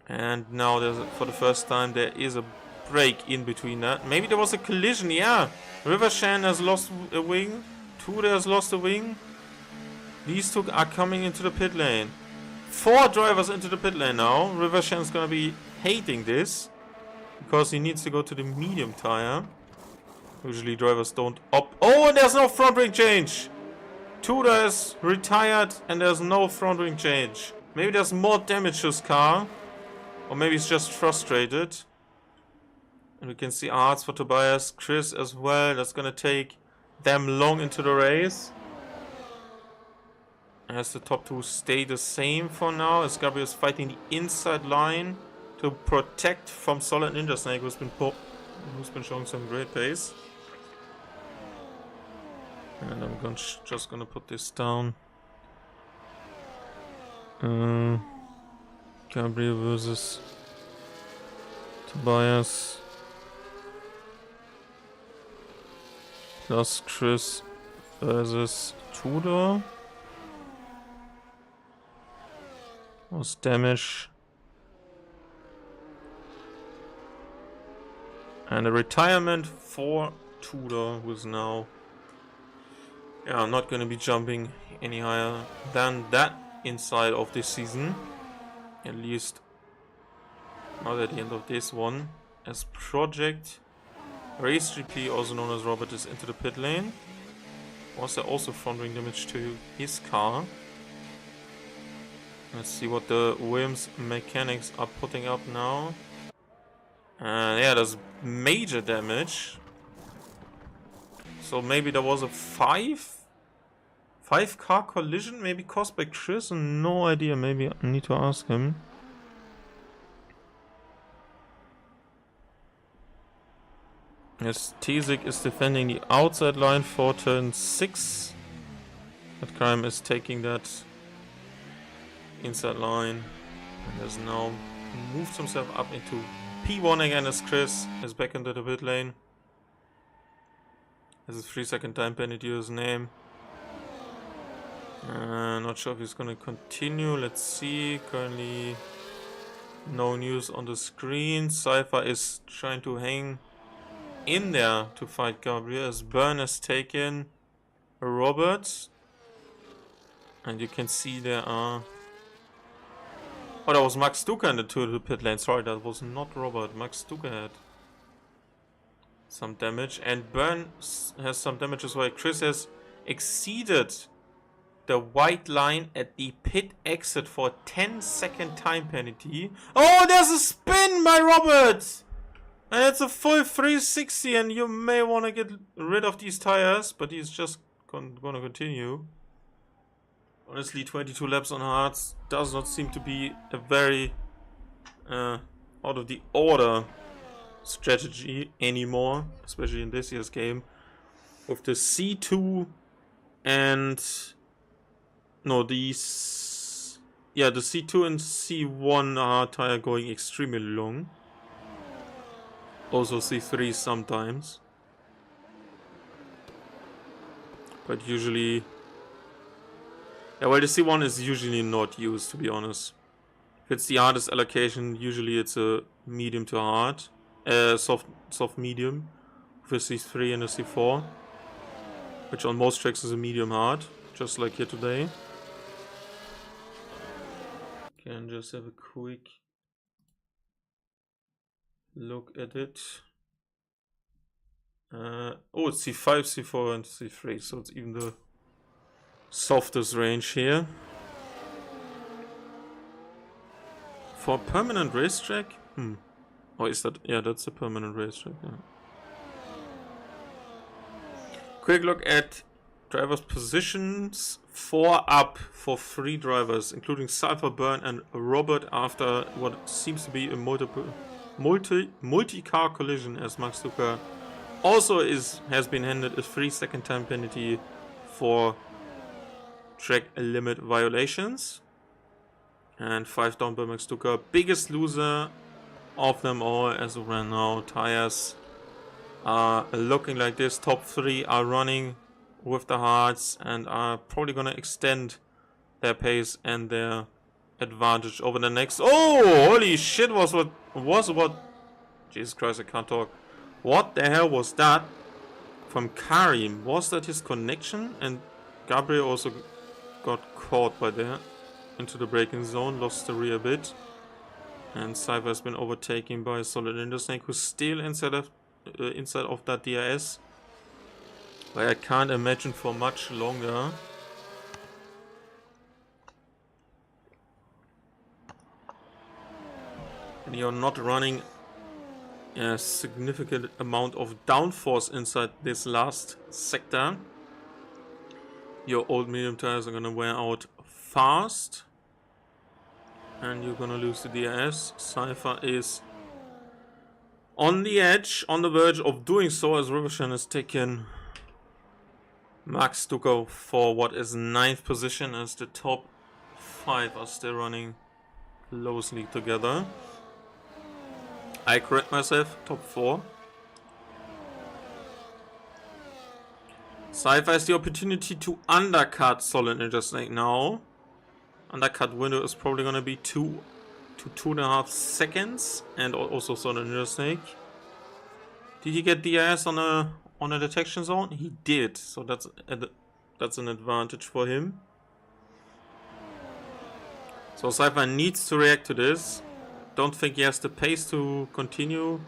And now, for the first time, there is a break in between that. Maybe there was a collision, yeah. River Shan has lost a wing. Tude has lost a wing. These two are coming into the pit lane. 4 drivers into the pit lane now. River Shan's gonna be hating this, because he needs to go to the medium tire. Usually drivers don't opt. Oh, and there's no front wing change. Tuda is retired and there's no front wing change. Maybe there's more damage to his car, or maybe he's just frustrated. And we can see arts for Tobias, Chris as well. That's gonna take them long into the race. As the top 2 stay the same for now, as Gabriel is fighting the inside line to protect from Solid Ninja Snake, who's been showing some great pace. And I'm just gonna put this down. Gabriel versus Tobias plus Chris versus Tudor. Was damage. And a retirement for Tudor, who is now... Yeah, I'm not going to be jumping any higher than that inside of this season. At least not at the end of this one. as Project Race GP, also known as Robert, is into the pit lane. Was there also front wing damage to his car? Let's see what the Williams mechanics are putting up now. Yeah, there's major damage. So maybe there was a five car collision, maybe caused by Chris. No idea. Maybe I need to ask him. Yes, Tizik is defending the outside line for turn 6. But Crime is taking that inside line and has now moved himself up into P1 again as Chris is back into the pit lane. Has a 3-second time penalty to his name. Not sure if he's gonna continue. Let's see. Currently no news on the screen. Cypher is trying to hang in there to fight Gabriel as Burn has taken Robert. And you can see there are... Oh, that was Max Stuka in the pit lane. Sorry, that was not Robert. Max Stuka had some damage. And Burn has some damage as well. Chris has exceeded the white line at the pit exit for a 10-second time penalty. Oh, there's a spin by Robert! And it's a full 360 and you may want to get rid of these tires, but he's just gonna continue. Honestly, 22 laps on hards does not seem to be a very out of the order strategy anymore, especially in this year's game. With the C2 and... No, these... Yeah, the C2 and C1 hard tire going extremely long. Also C3 sometimes. But usually... Yeah, well, the C1 is usually not used, to be honest. If it's the hardest allocation, usually it's a medium to hard. Soft medium. With a C3 and a C4. Which on most tracks is a medium hard. Just like here today. Can just have a quick look at it. Oh, it's C5, C4 and C3, so it's even the softest range here. For a permanent racetrack? Oh, is that? Yeah, that's a permanent racetrack. Yeah. Quick look at drivers' positions. 4 up for 3 drivers, including Cypher, Burn and Robert after what seems to be a multi-car collision, as Max Stuka also has been handed a 3-second time penalty for track limit violations. And 5 down by Max Stuka. Biggest loser of them all as of right now. Tires are looking like this. Top 3 are running with the hards and are probably gonna extend their pace and their advantage over the next... Oh, holy shit, was what... Jesus Christ, I can't talk. What the hell was that from Karim? Was that his connection? And Gabriel also got caught by there into the braking zone, lost the rear bit. And Cypher has been overtaken by Solid Intersnake, who's still inside of that DRS. But I can't imagine for much longer. And you're not running a significant amount of downforce inside this last sector. Your old medium tires are gonna wear out fast. And you're gonna lose the DRS. Cypher is on the edge, on the verge of doing so, as Rivershan has taken Max to go for what is 9th position, as the top 5 are still running closely together. I correct myself, top 4. Cypher has the opportunity to undercut Solid Intersnake now. Undercut window is probably going to be 2 to 2.5 seconds, and also Solid Intersnake. Did he get DRS on a detection zone? He did, so that's an advantage for him. So Cypher needs to react to this. Don't think he has the pace to continue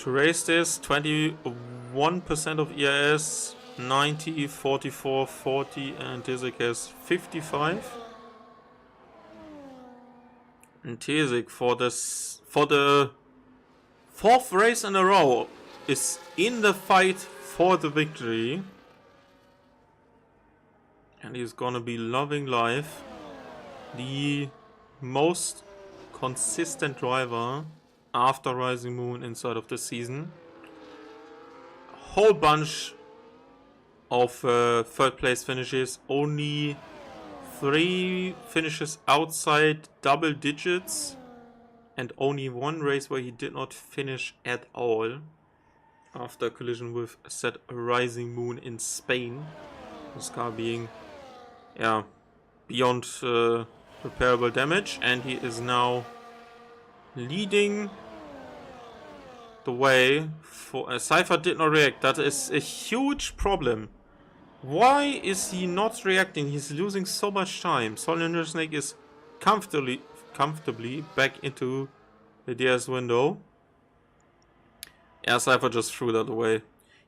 to race this. 21% of ERS, 90, 44, 40, and Tizik has 55. And Tizik for the fourth race in a row is in the fight for the victory. And he's gonna be loving life. The most consistent driver after Rising Moon inside of the season. A whole bunch of third place finishes. Only 3 finishes outside double digits. And only 1 race where he did not finish at all. After a collision with said Rising Moon in Spain. This car being beyond repairable damage, and he is now leading the way for Cypher did not react. That is a huge problem. Why is he not reacting? He's losing so much time. Solid Snake is comfortably back into the DS window. Yeah, Cypher just threw that away.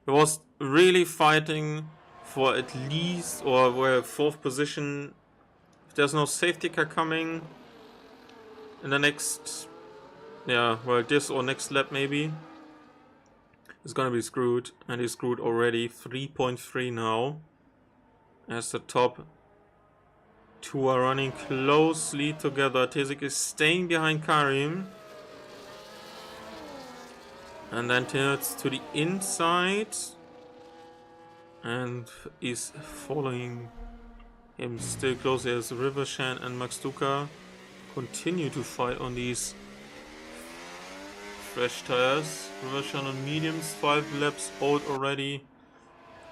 He was really fighting for at least, or where 4th position. If there's no safety car coming in the next, this or next lap maybe, is gonna be screwed, and he's screwed already. 3.3 now, as the top 2 are running closely together. Tizik is staying behind Karim, and then tilts to the inside. And is following him still closely as Rivershan and Max Duca continue to fight on these fresh tires. Rivershan on mediums, 5 laps old already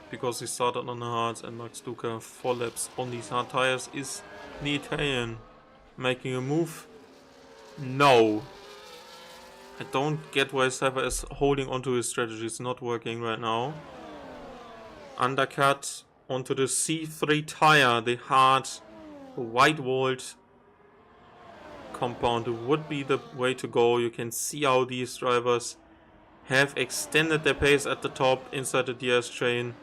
because he started on the hards, and Max Duca 4 laps on these hard tires. Is the Italian making a move? No. I don't get why Cypher is holding onto his strategy. It's not working right now. Undercut onto the C3 tire, the hard white-walled compound would be the way to go. You can see how these drivers have extended their pace at the top inside the DS train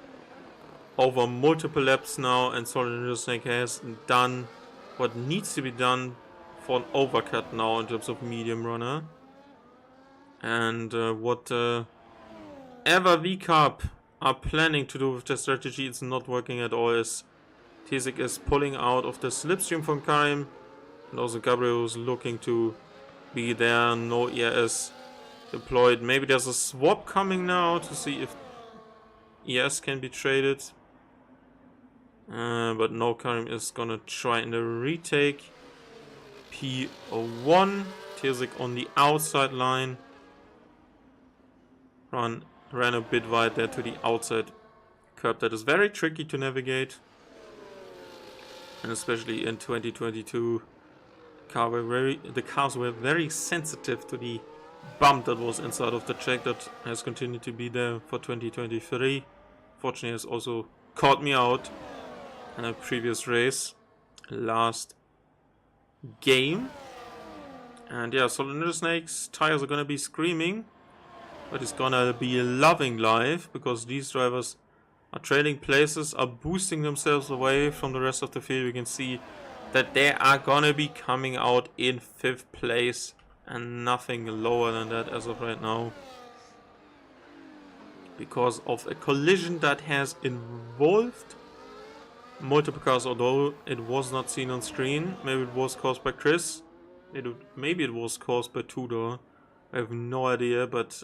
over multiple laps now, and Solid Snake has done what needs to be done for an overcut now in terms of medium runner. And whatever V-Cup are planning to do with the strategy, it's not working at all, as Tizik is pulling out of the slipstream from Karim, and also Gabriel is looking to be there. No ES deployed. Maybe there's a swap coming now to see if ES can be traded, but no, Karim is gonna try in the retake. P01, Tizik on the outside line, ran a bit wide there to the outside curb. That is very tricky to navigate, and especially in 2022, the cars were very sensitive to the bump that was inside of the track. That has continued to be there for 2023. Fortunately, has also caught me out in a previous race, last game. And yeah, Solid Snake's tires are gonna be screaming, but it's gonna be loving life, because these drivers are trading places, are boosting themselves away from the rest of the field. You can see that they are gonna be coming out in 5th place and nothing lower than that as of right now, because of a collision that has involved multiple cars, although it was not seen on screen. Maybe it was caused by Chris, maybe it was caused by Tudor. I have no idea, but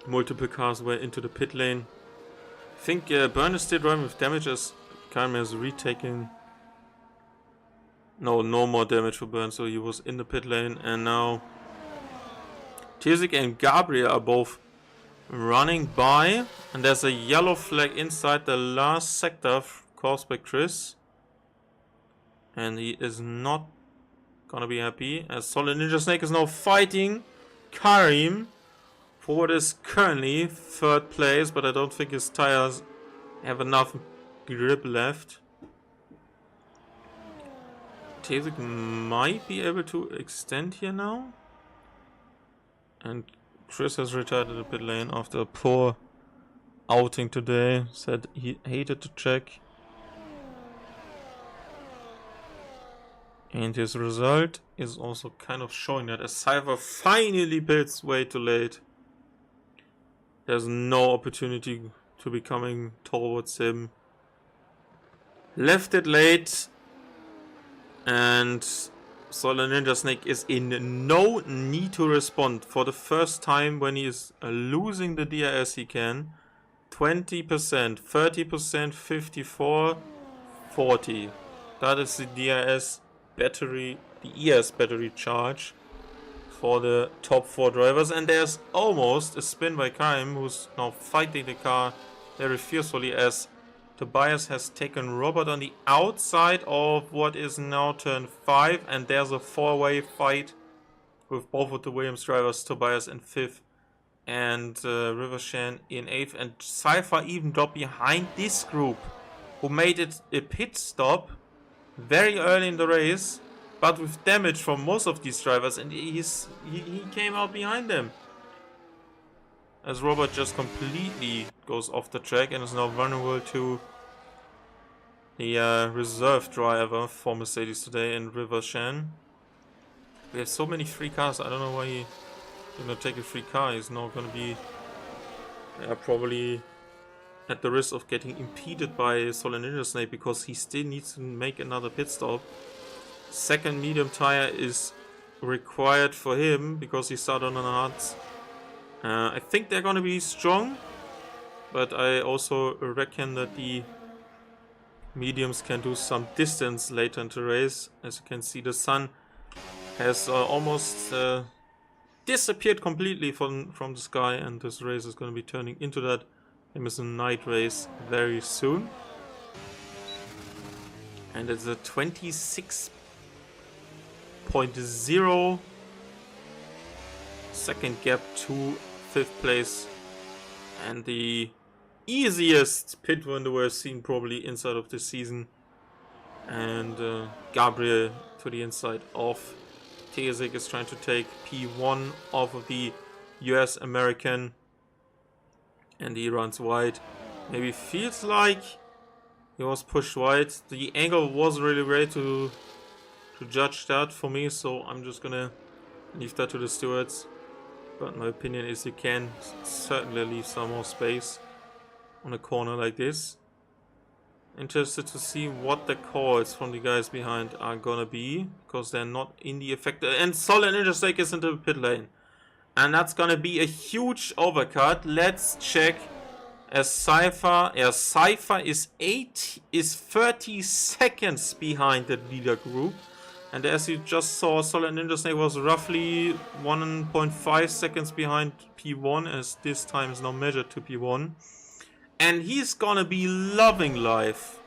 multiple cars were into the pit lane. I think Burn is still driving with damage, as Karim has retaken. No more damage for Burn, so he was in the pit lane, and now Tizik and Gabriel are both running by, and there's a yellow flag inside the last sector caused by Chris. And he is not gonna be happy, as Solid Ninja Snake is now fighting Karim for what is currently 3rd place, but I don't think his tires have enough grip left. Tesik might be able to extend here now. And Chris has retired at the pit lane after a poor outing today. Said he hated the track. And his result is also kind of showing that as Cypher finally pits way too late. There's no opportunity to be coming towards him. Left it late. And Solar Ninja Snake is in no need to respond. For the first time when he is losing the DRS he can. 20%, 30%, 54, 40. That is the DRS battery, the ES battery charge for the top 4 drivers. And there's almost a spin by Karim, who's now fighting the car very fiercely as Tobias has taken Robert on the outside of what is now turn 5, and there's a 4-way fight with both of the Williams drivers, Tobias in 5th and Rivershan in 8th, and Cypher even dropped behind this group, who made it a pit stop very early in the race, but with damage from most of these drivers, and he came out behind them. As Robert just completely goes off the track and is now vulnerable to the reserve driver for Mercedes today in Rivershan. We have so many free cars, I don't know why he did not take a free car. He's now going to be probably at the risk of getting impeded by Solar Ninja Snake because he still needs to make another pit stop. Second medium tire is required for him because he started on the hards. I think they're going to be strong, but I also reckon that the mediums can do some distance later in the race. As you can see, the sun has almost disappeared completely from the sky, and this race is going to be turning into that famous night race very soon. And it's a 26.0 second gap to 5th place, and the easiest pit window we've seen probably inside of the season. And Gabriel to the inside of Tesik is trying to take P1 off of the US American, and he runs wide. Maybe feels like he was pushed wide. The angle was really great to judge that for me, so I'm just gonna leave that to the stewards. But my opinion is you can certainly leave some more space on a corner like this. Interested to see what the calls from the guys behind are gonna be, because they're not in the effect. And Solid Ninja Snake is into the pit lane, and that's gonna be a huge overcut. Let's check. As Cypher is 30 seconds behind the leader group. And as you just saw, Solid Ninja Snake was roughly 1.5 seconds behind P1, as this time is now measured to P1. And he's gonna be loving life.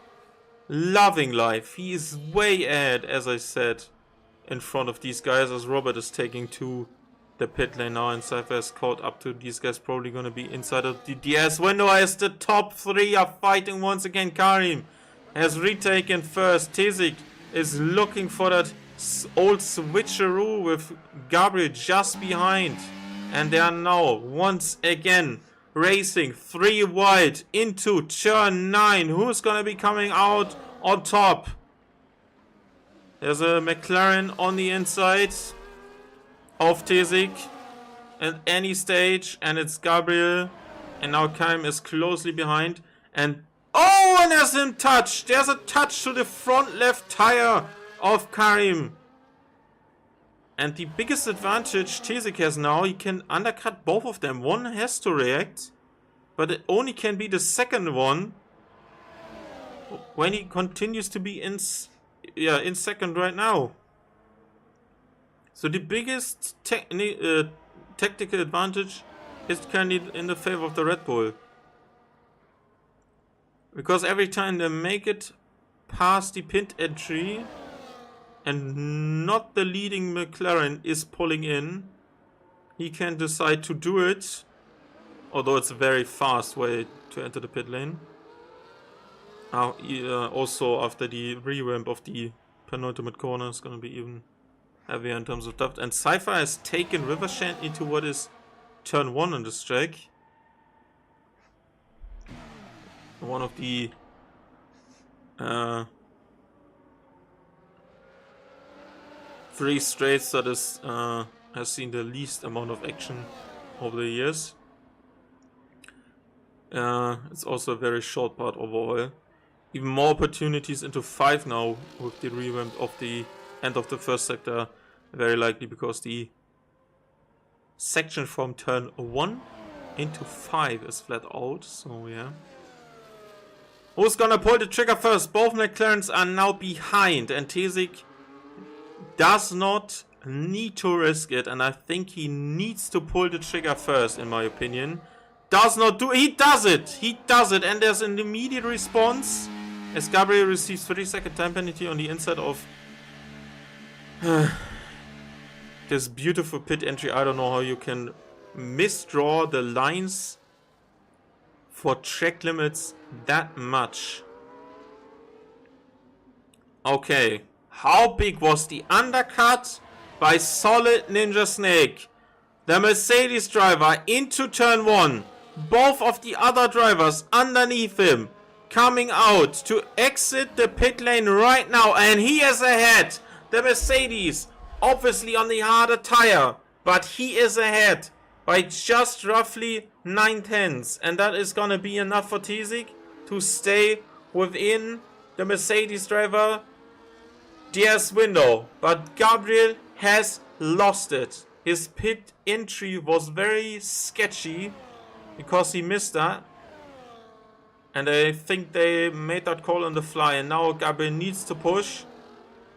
Loving life. He is way ahead, as I said, in front of these guys, as Robert is taking to the pit lane now, and Cypher is caught up to these guys, probably gonna be inside of the DS window as the top 3 are fighting once again. Karim has retaken first. Tesik is looking for that old switcheroo with Gabriel just behind, and they are now once again racing 3 wide into turn 9. Who's gonna be coming out on top? There's a McLaren on the inside of Tesik at any stage, and it's Gabriel, and now Karim is closely behind, and oh, and there's a touch. There's a touch to the front left tire of Karim. And the biggest advantage Tesik has now, he can undercut both of them. One has to react, but it only can be the second one when he continues to be in second right now. So the biggest tactical advantage is currently in the favor of the Red Bull. Because every time they make it past the pit entry and not the leading McLaren is pulling in, he can decide to do it, although it's a very fast way to enter the pit lane. Also after the revamp of the penultimate corner is going to be even heavier in terms of depth. And Cypher has taken Rivershan into what is turn 1 on this track. One of the three straights that is has seen the least amount of action over the years. It's also a very short part overall. Even more opportunities into 5 now with the revamp of the end of the first sector. Very likely because the section from turn 1 into 5 is flat out. So yeah. Who's gonna pull the trigger first? Both McLarens are now behind, and Tesik does not need to risk it, and I think he needs to pull the trigger first, in my opinion. Does not do. He does it! He does it, and there's an immediate response as Gabriel receives 30-second time penalty on the inside of this beautiful pit entry. I don't know how you can misdraw the lines for track limits that much. Okay, how big was the undercut by Solid Ninja Snake? The Mercedes driver into turn 1. Both of the other drivers underneath him coming out to exit the pit lane right now, and he is ahead. The Mercedes obviously on the harder tire, but he is ahead by just roughly 9/10, and that is gonna be enough for Tesik to stay within the Mercedes driver DS window. But Gabriel has lost it. His pit entry was very sketchy because he missed that, and I think they made that call on the fly, and now Gabriel needs to push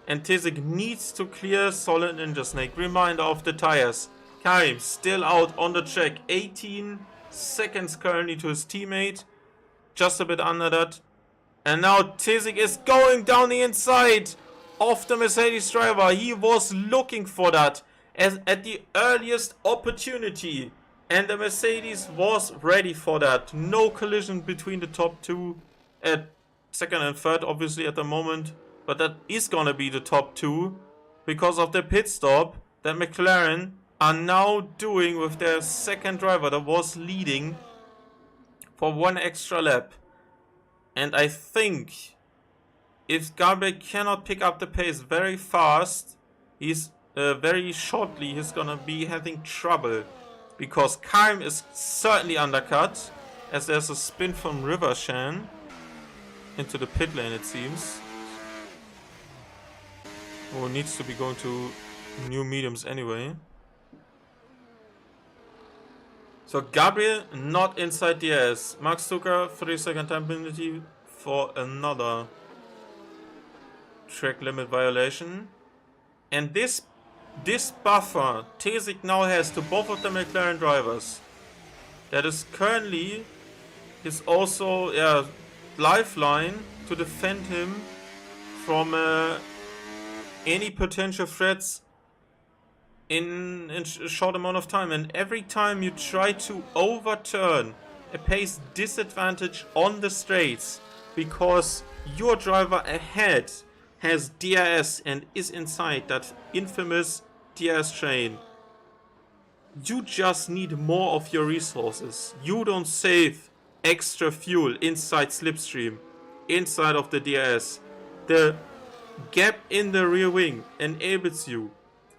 and Tesik needs to clear Solid Ninja Snake. Reminder of the tires. Karim still out on the track. 18 seconds currently to his teammate. Just a bit under that. And now Tesik is going down the inside of the Mercedes driver. He was looking for that at the earliest opportunity. And the Mercedes was ready for that. No collision between the top two. At second and third obviously at the moment. But that is gonna be the top two. Because of the pit stop that McLaren are now doing with their second driver that was leading for one extra lap. And I think if Gabriel cannot pick up the pace very fast, he's very shortly he's gonna be having trouble, because Karim is certainly undercut as there's a spin from Rivershan into the pit lane, it seems. Who needs to be going to new mediums anyway. So Gabriel not inside DS. Max Zucker 3-second time penalty for another track limit violation. And this buffer Tesik now has to both of the McLaren drivers, that is currently his also lifeline to defend him from any potential threats in a short amount of time. And every time you try to overturn a pace disadvantage on the straights because your driver ahead has DRS and is inside that infamous DRS train, you just need more of your resources. You don't save extra fuel inside slipstream, inside of the DRS. The gap in the rear wing enables you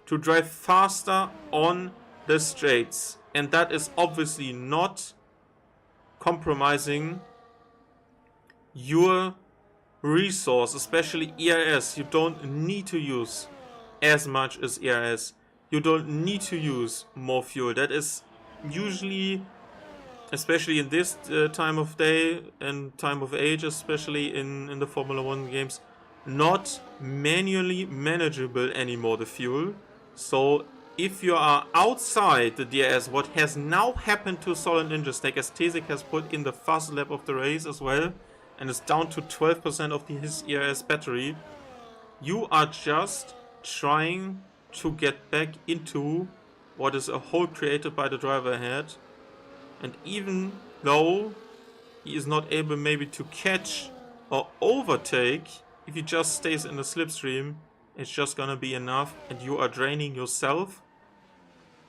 to drive faster on the straights, and that is obviously not compromising your resource, especially ERS. You don't need to use as much as ERS. You don't need to use more fuel. That is usually, especially in this time of day and time of age, especially in the Formula 1 games, not manually manageable anymore, the fuel. So if you are outside the DRS, what has now happened to Solid Ninja Snake, as Tesik has put in the fast lap of the race as well, and is down to 12% of his ERS battery, you are just trying to get back into what is a hole created by the driver ahead. And even though he is not able maybe to catch or overtake, if he just stays in the slipstream, it's just gonna be enough, and you are draining yourself.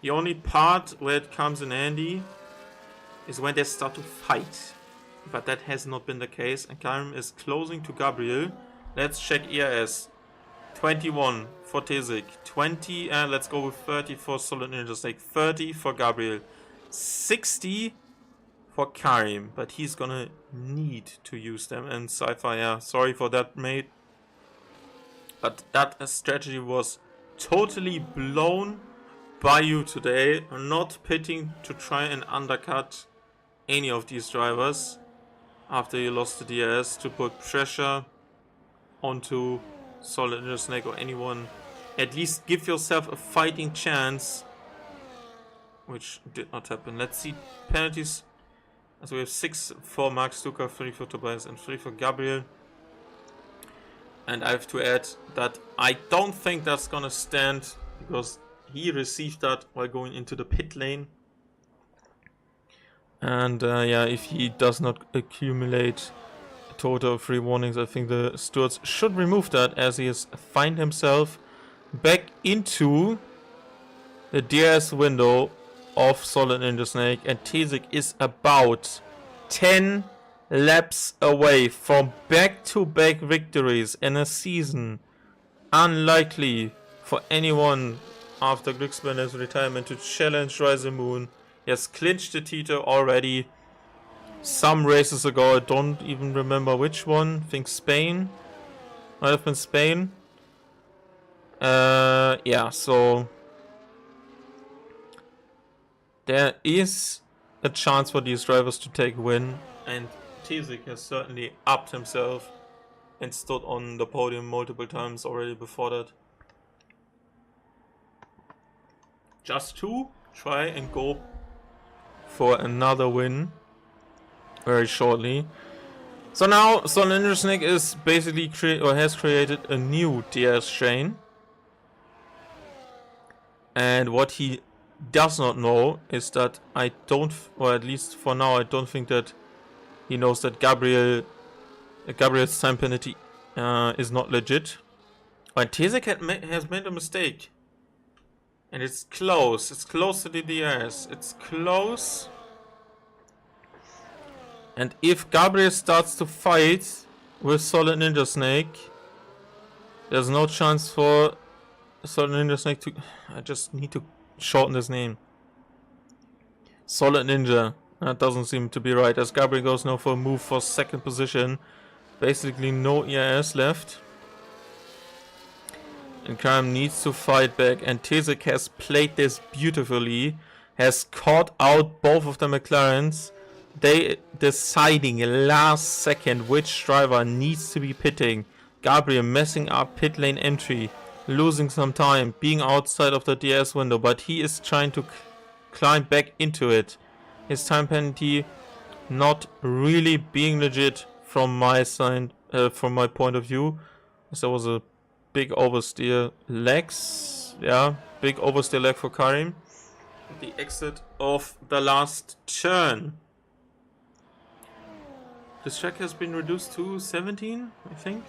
The only part where it comes in handy is when they start to fight. But that has not been the case, and Karim is closing to Gabriel. Let's check ERS. 21 for Tizik. 20, and let's go with 30 for Solid Ninja Snake. 30 for Gabriel. 60 for Karim, but he's gonna need to use them. And Sci-Fi, yeah, sorry for that, mate. But that strategy was totally blown by you today. Not pitting to try and undercut any of these drivers after you lost the DRS, to put pressure onto Solid Ninja Snake or anyone. At least give yourself a fighting chance, which did not happen. Let's see penalties. So we have 6 for Mark Stuka, 3 for Tobias, and 3 for Gabriel. And I have to add that I don't think that's gonna stand, because he received that while going into the pit lane. And yeah, if he does not accumulate a total of 3 warnings, I think the stewards should remove that, as he has found himself back into the DRS window of Solid Ninja Snake, and Tizik is about 10 laps away from back-to-back victories in a season. Unlikely for anyone after Glücksbanner's retirement to challenge Rise the Moon. He has clinched the title already some races ago. I don't even remember which one. I think Spain. Might have been Spain. Yeah, so there is a chance for these drivers to take a win, and Tizik has certainly upped himself and stood on the podium multiple times already before that. Just to try and go for another win very shortly. So now Solid Ninja Snake is basically has created a new DRS chain, and what he does not know is that I don't, or at least for now, I don't think that he knows that Gabriel's time penalty is not legit. But Tizik has made a mistake. And it's close. It's close to the DRS. It's close. And if Gabriel starts to fight with Solid Ninja Snake, there's no chance for Solid Ninja Snake to... I just need to shorten his name. Solid Ninja. That doesn't seem to be right, as Gabriel goes now for a move for second position. Basically no ERS left. And Karim needs to fight back, and Tizik has played this beautifully. Has caught out both of the McLarens. They deciding last second which driver needs to be pitting. Gabriel messing up pit lane entry, losing some time, being outside of the DRS window, but he is trying to climb back into it. His time penalty not really being legit from my side, from my point of view. There was a big oversteer legs. Yeah, big oversteer leg for Karim. The exit of the last turn. This track has been reduced to 17, I think.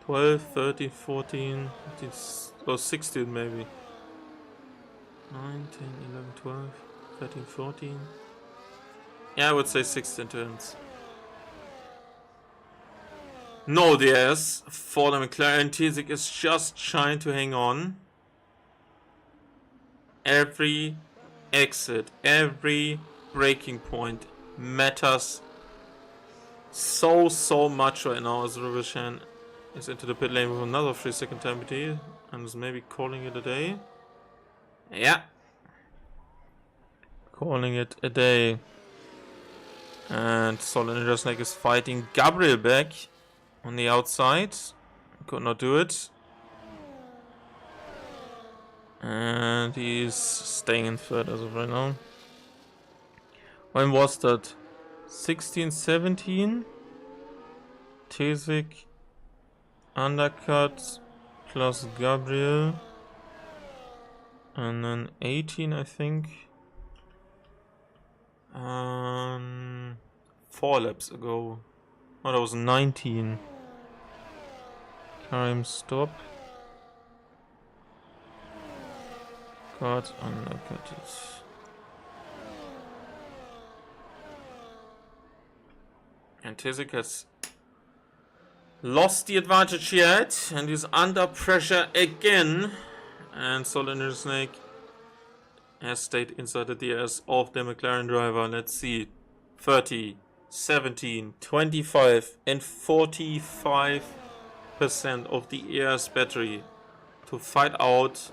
12, 13, 14, or 16 maybe. 9, 10, 11, 12, 13, 14. Yeah, I would say 16 turns. No DRS for the McLaren. Tizik is just trying to hang on. Every exit, every breaking point matters so much right now, as Rubishan is into the pit lane with another 3-second time penalty and is maybe calling it a day. Yeah. Calling it a day. And Solid Ninja Snake is fighting Gabriel back on the outside. Could not do it. And he's staying in third as of right now. When was that? 16, 17? Tizik undercut plus Gabriel. And then 18, I think. 4 laps ago. Oh, that was 19. Karim, stop. Cut, undercut it. And Tizik has lost the advantage yet and is under pressure again. And Solid Snake has stayed inside the DRS of the McLaren driver. Let's see. 30, 17, 25 and 45% of the ERS battery to fight out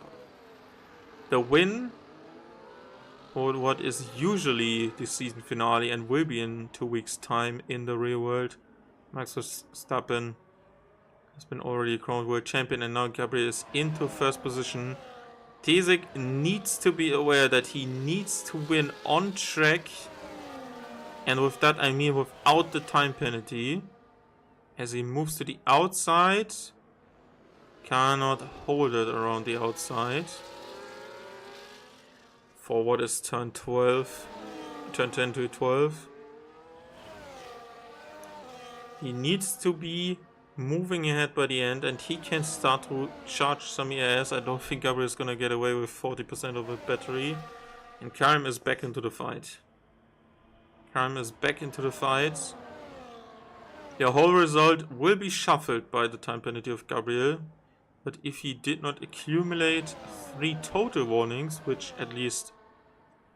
the win for what is usually the season finale and will be in 2 weeks' time in the real world. Max Verstappen has been already crowned world champion, and now Gabriel is into first position. Tizik needs to be aware that he needs to win on track, and with that I mean without the time penalty. As he moves to the outside, cannot hold it around the outside for what is turn 12, turn 10 to 12. He needs to be moving ahead by the end, and he can start to charge some ERS. I don't think Gabriel is gonna get away with 40% of the battery. And Karim is back into the fight. Karim is back into the fight. The whole result will be shuffled by the time penalty of Gabriel. But if he did not accumulate 3 total warnings, which at least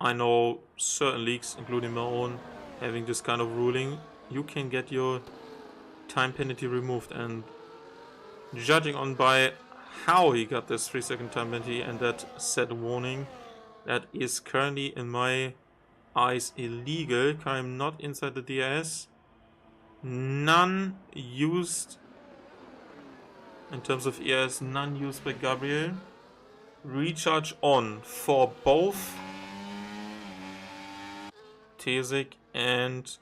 I know certain leagues, including my own, having this kind of ruling, you can get your time penalty removed. And judging on by how he got this 3-second time penalty and that set warning, that is currently in my eyes illegal. Karim not inside the DRS. None used in terms of ERS, none used by Gabriel. Recharge on for both Tizik and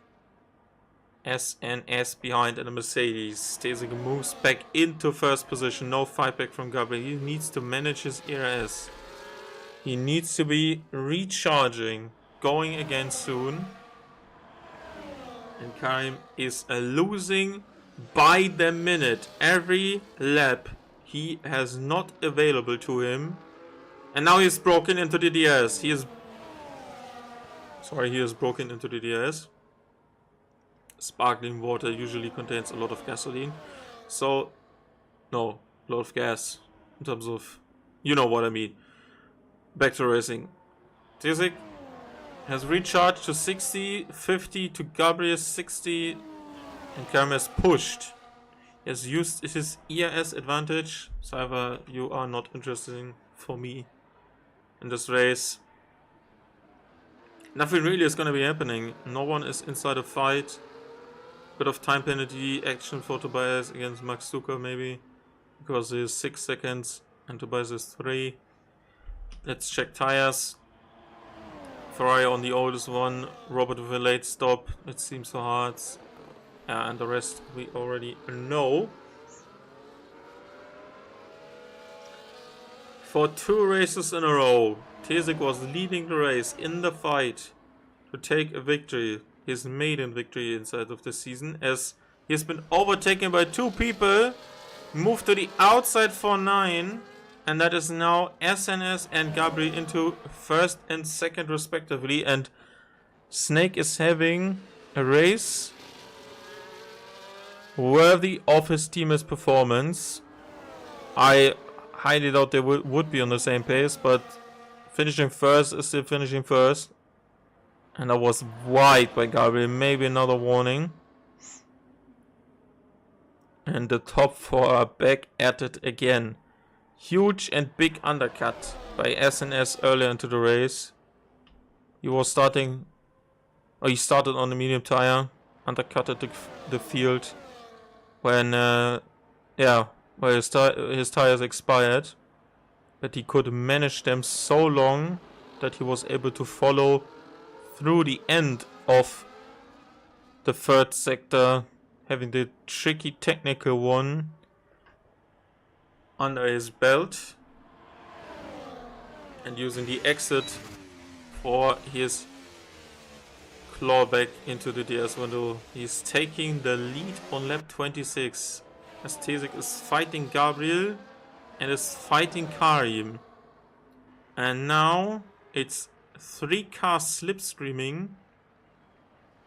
SNS behind in a Mercedes. Tizik moves back into first position. No fight back from Gabriel. He needs to manage his ERS. He needs to be recharging, going again soon. And Karim is losing by the minute. Every lap he has not available to him. And now he's broken into the DRS. He is broken into the DRS. Sparkling water usually contains a lot of gasoline. So, no, a lot of gas. In terms of, you know what I mean. Back to racing. Tizik has recharged to 60, 50 to Gabriel's 60, and Karim has pushed. He has used his ERS advantage. However, you are not interesting for me in this race. Nothing really is going to be happening. No one is inside a fight. Bit of time penalty action for Tobias against Max Stuka maybe, because he is 6 seconds and Tobias is 3. Let's check tires. Ferrari on the oldest one, Robert with a late stop. It seems so hard. And the rest we already know. For 2 races in a row, Tizik was leading the race in the fight to take a victory. His maiden victory inside of the season, as he's been overtaken by 2 people, moved to the outside for 9. And that is now SNS and Gabriel into first and second respectively. And Snake is having a race worthy of his team's performance. I highly doubt they would be on the same pace, but finishing first is still finishing first. And that was wide by Gabriel. Maybe another warning. And the top 4 are back at it again. Huge and big undercut by SNS earlier into the race. He started on the medium tire, undercutted the field when his tires expired, but he could manage them so long that he was able to follow through the end of the third sector, having the tricky technical one under his belt and using the exit for his claw back into the DS window. He's taking the lead on lap 26 as Tesik is fighting Gabriel and is fighting Karim. And now it's 3 cars slipstreaming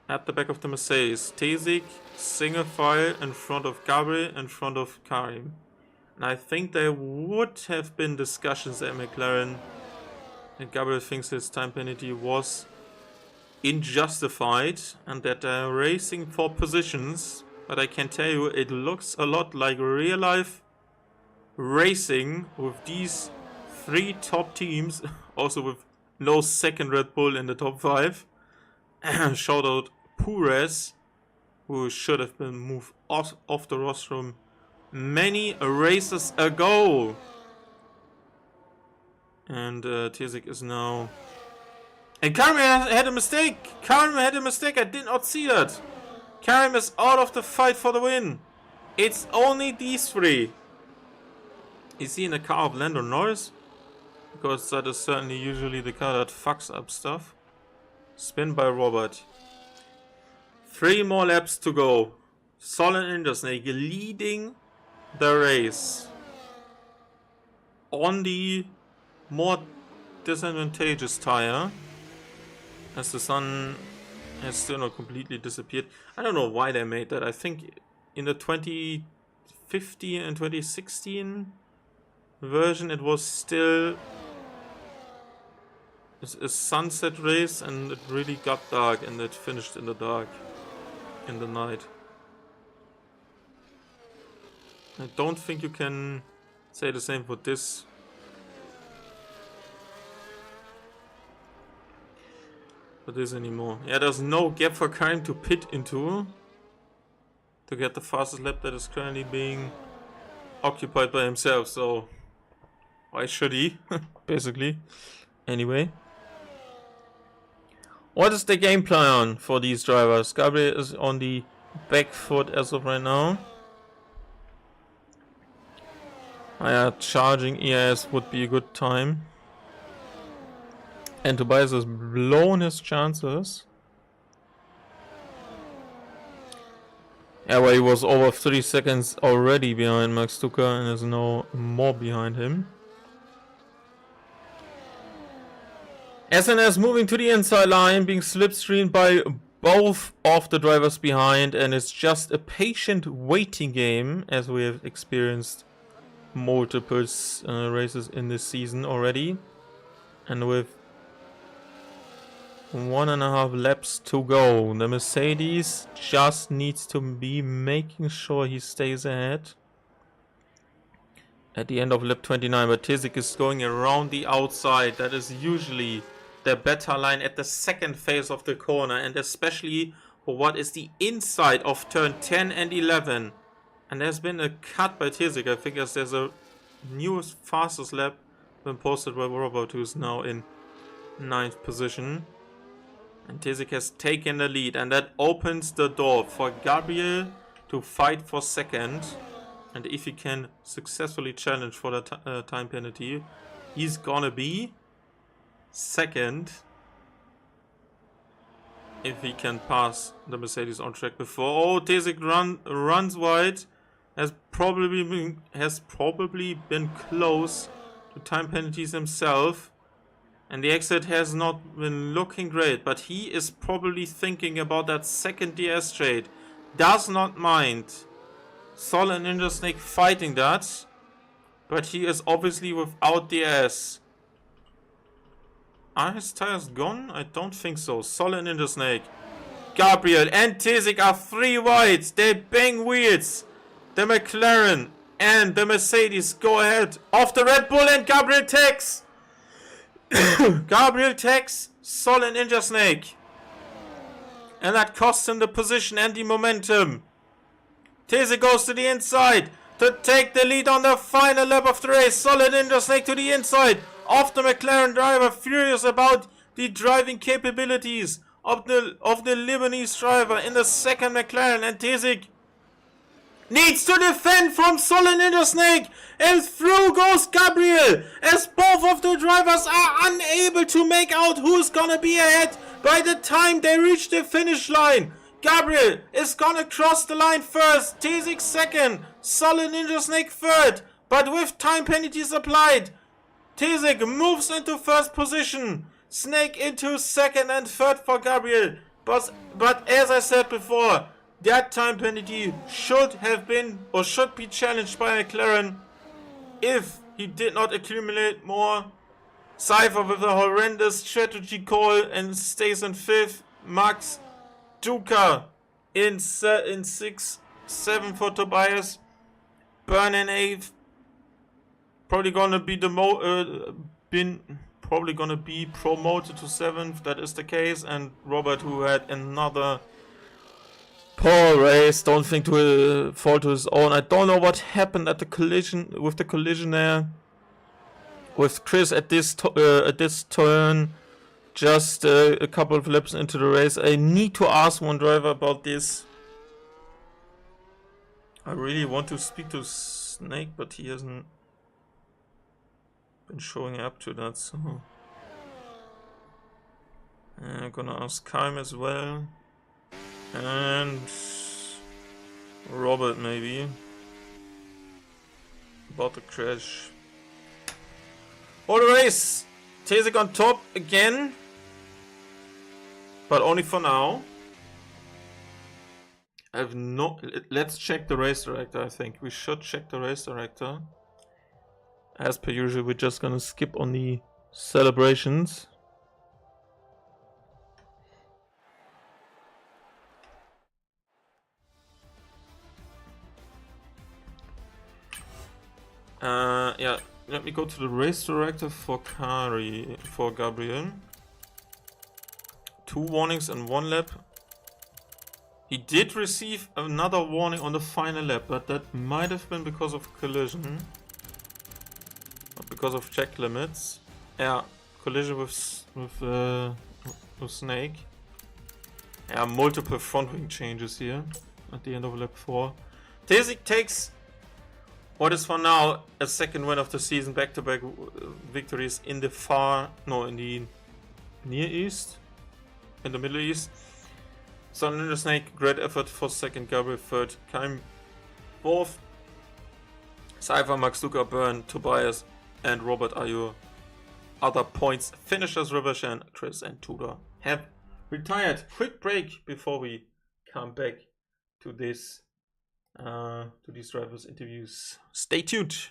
at the back of the Mercedes. Tesik single file in front of Gabriel, in front of Karim. And I think there would have been discussions at McLaren, and Gabriel thinks his time penalty was unjustified and that they're racing for positions. But I can tell you, it looks a lot like real life racing with these 3 top teams, also with no second Red Bull in the top 5. Shout out Perez, who should have been moved off the rostrum many races ago. And Tesik is now... And Karim had a mistake! Karim had a mistake, I did not see that! Karim is out of the fight for the win! It's only these 3. Is he in the car of Lando Norris? Because that is certainly usually the car that fucks up stuff. Spin by Robert. 3 more laps to go. Solid Intersnake leading the race on the more disadvantageous tire, as the sun has still not completely disappeared. I don't know why they made that. I think in the 2015 and 2016 version it was still a sunset race and it really got dark and it finished in the dark, in the night. I don't think you can say the same for this. For this anymore. Yeah, there's no gap for Karim to pit into to get the fastest lap that is currently being occupied by himself, so why should he? Basically. Anyway. What is the game plan for these drivers? Gabriel is on the back foot as of right now. Charging EIS would be a good time. And Tobias has blown his chances. Yeah, well, he was over 3 seconds already behind Max Tucker and is now more behind him. SNS moving to the inside line, being slipstreamed by both of the drivers behind, and it's just a patient waiting game, as we have experienced multiple races in this season already. And with 1.5 laps to go, the Mercedes just needs to be making sure he stays ahead at the end of lap 29, but Tesik is going around the outside. That is usually the better line at the second phase of the corner, and especially for what is the inside of turn 10 and 11. And there's been a cut by Tesik, I think, as there's a newest fastest lap been posted by Robert, who is now in 9th position. And Tesik has taken the lead, and that opens the door for Gabriel to fight for second. And if he can successfully challenge for the time penalty, he's gonna be second. If he can pass the Mercedes on track before. Oh, Tesik runs wide. Has probably been close to time penalties himself. And the exit has not been looking great, but he is probably thinking about that second DS straight. Does not mind Solid Ninja Snake fighting that, but he is obviously without DS. Are his tires gone? I don't think so. Solid Ninja Snake, Gabriel and Tesik are 3 wide. They bang wheels. The McLaren and the Mercedes go ahead of the Red Bull, and Gabriel takes. Gabriel takes Solid Ninja Snake. And that costs him the position and the momentum. Tesik goes to the inside to take the lead on the final lap of the race. Solid Ninja Snake to the inside of the McLaren driver, furious about the driving capabilities of the Lebanese driver in the second McLaren, and Tesik needs to defend from Solid Ninja Snake, and through goes Gabriel, as both of the drivers are unable to make out who's gonna be ahead by the time they reach the finish line. Gabriel is gonna cross the line first. T6 second. Solid Ninja Snake third. But with time penalties applied, T6 moves into first position. Snake into second and third for Gabriel. But as I said before, that time penalty should have been or should be challenged by McLaren if he did not accumulate more. Cypher with a horrendous strategy call and stays in 5th. Max Duca in 6th. 7 for Tobias. Burn in 8th. Probably gonna be probably gonna be promoted to 7th. That is the case. And Robert, who had another poor race, don't think to fall to his own. I don't know what happened at the collision there with Chris at this turn, just a couple of laps into the race. I need to ask one driver about this. I really want to speak to Snake, but he hasn't been showing up to that, so I'm gonna ask Kaim as well, and Robert maybe about the crash. For the race, Tesik on top again, but only for now. Let's check the race director. I think we should check the race director. As per usual, we're just gonna skip on the celebrations. Yeah, let me go to the race director for Gabriel. 2 warnings in 1 lap. He did receive another warning on the final lap, but that might have been because of collision. Not because of check limits. Yeah, collision with Snake. Yeah, multiple front wing changes here at the end of lap 4. Tesik takes what is for now a second win of the season, back-to-back victories in the Near East, in the Middle East. So Ninja Snake, great effort for second, Gabriel third, Kaim fourth, Cypher, Max Duca, Burn, Tobias, and Robert are your other points finishers. Rivershan, Chris, and Tudor have retired. Quick break before we come back to this. To these drivers' interviews. Stay tuned.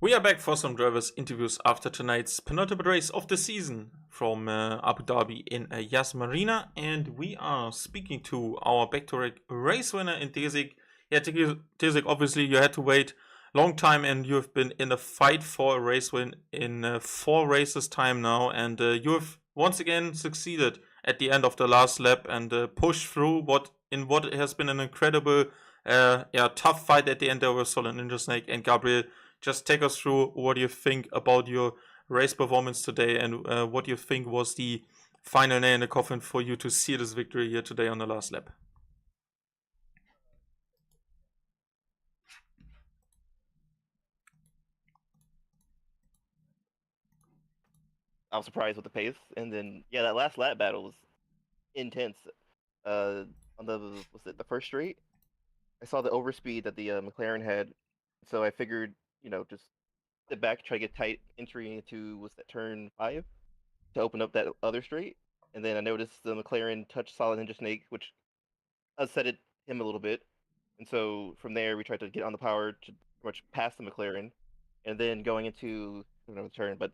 We are back for some drivers' interviews after tonight's penultimate race of the season from Abu Dhabi in Yas Marina, and we are speaking to our back-to-back race winner in Desig. Yeah, Desig, obviously you had to wait a long time, and you've been in a fight for a race win in 4 races time now, and you have once again succeeded at the end of the last lap and pushed through what has been an incredible, tough fight at the end there with Solid Ninja Snake and Gabriel. Just take us through what you think about your race performance today and what you think was the final nail in the coffin for you to see this victory here today on the last lap. I was surprised with the pace, and then that last lap battle was intense. On the first straight, I saw the overspeed that the McLaren had, so I figured just sit back, try to get tight entry into turn 5 to open up that other straight, and then I noticed the McLaren touched Solid Ninja Snake, which upset him a little bit, and so from there we tried to get on the power to pretty much pass the McLaren, and then going into the turn, but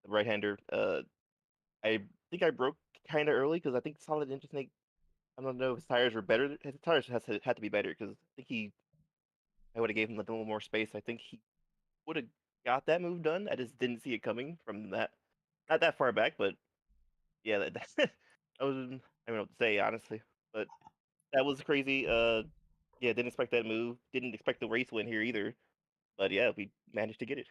the right-hander, I think I broke kind of early because I think Solid Ninja Snake. I don't know if his tires were better. His tires had to be better because I think I would have gave him a little more space. I think he would have got that move done. I just didn't see it coming from that, not that far back, but yeah, I was I don't know what to say honestly, but that was crazy. Didn't expect that move. Didn't expect the race win here either. But yeah, we managed to get it.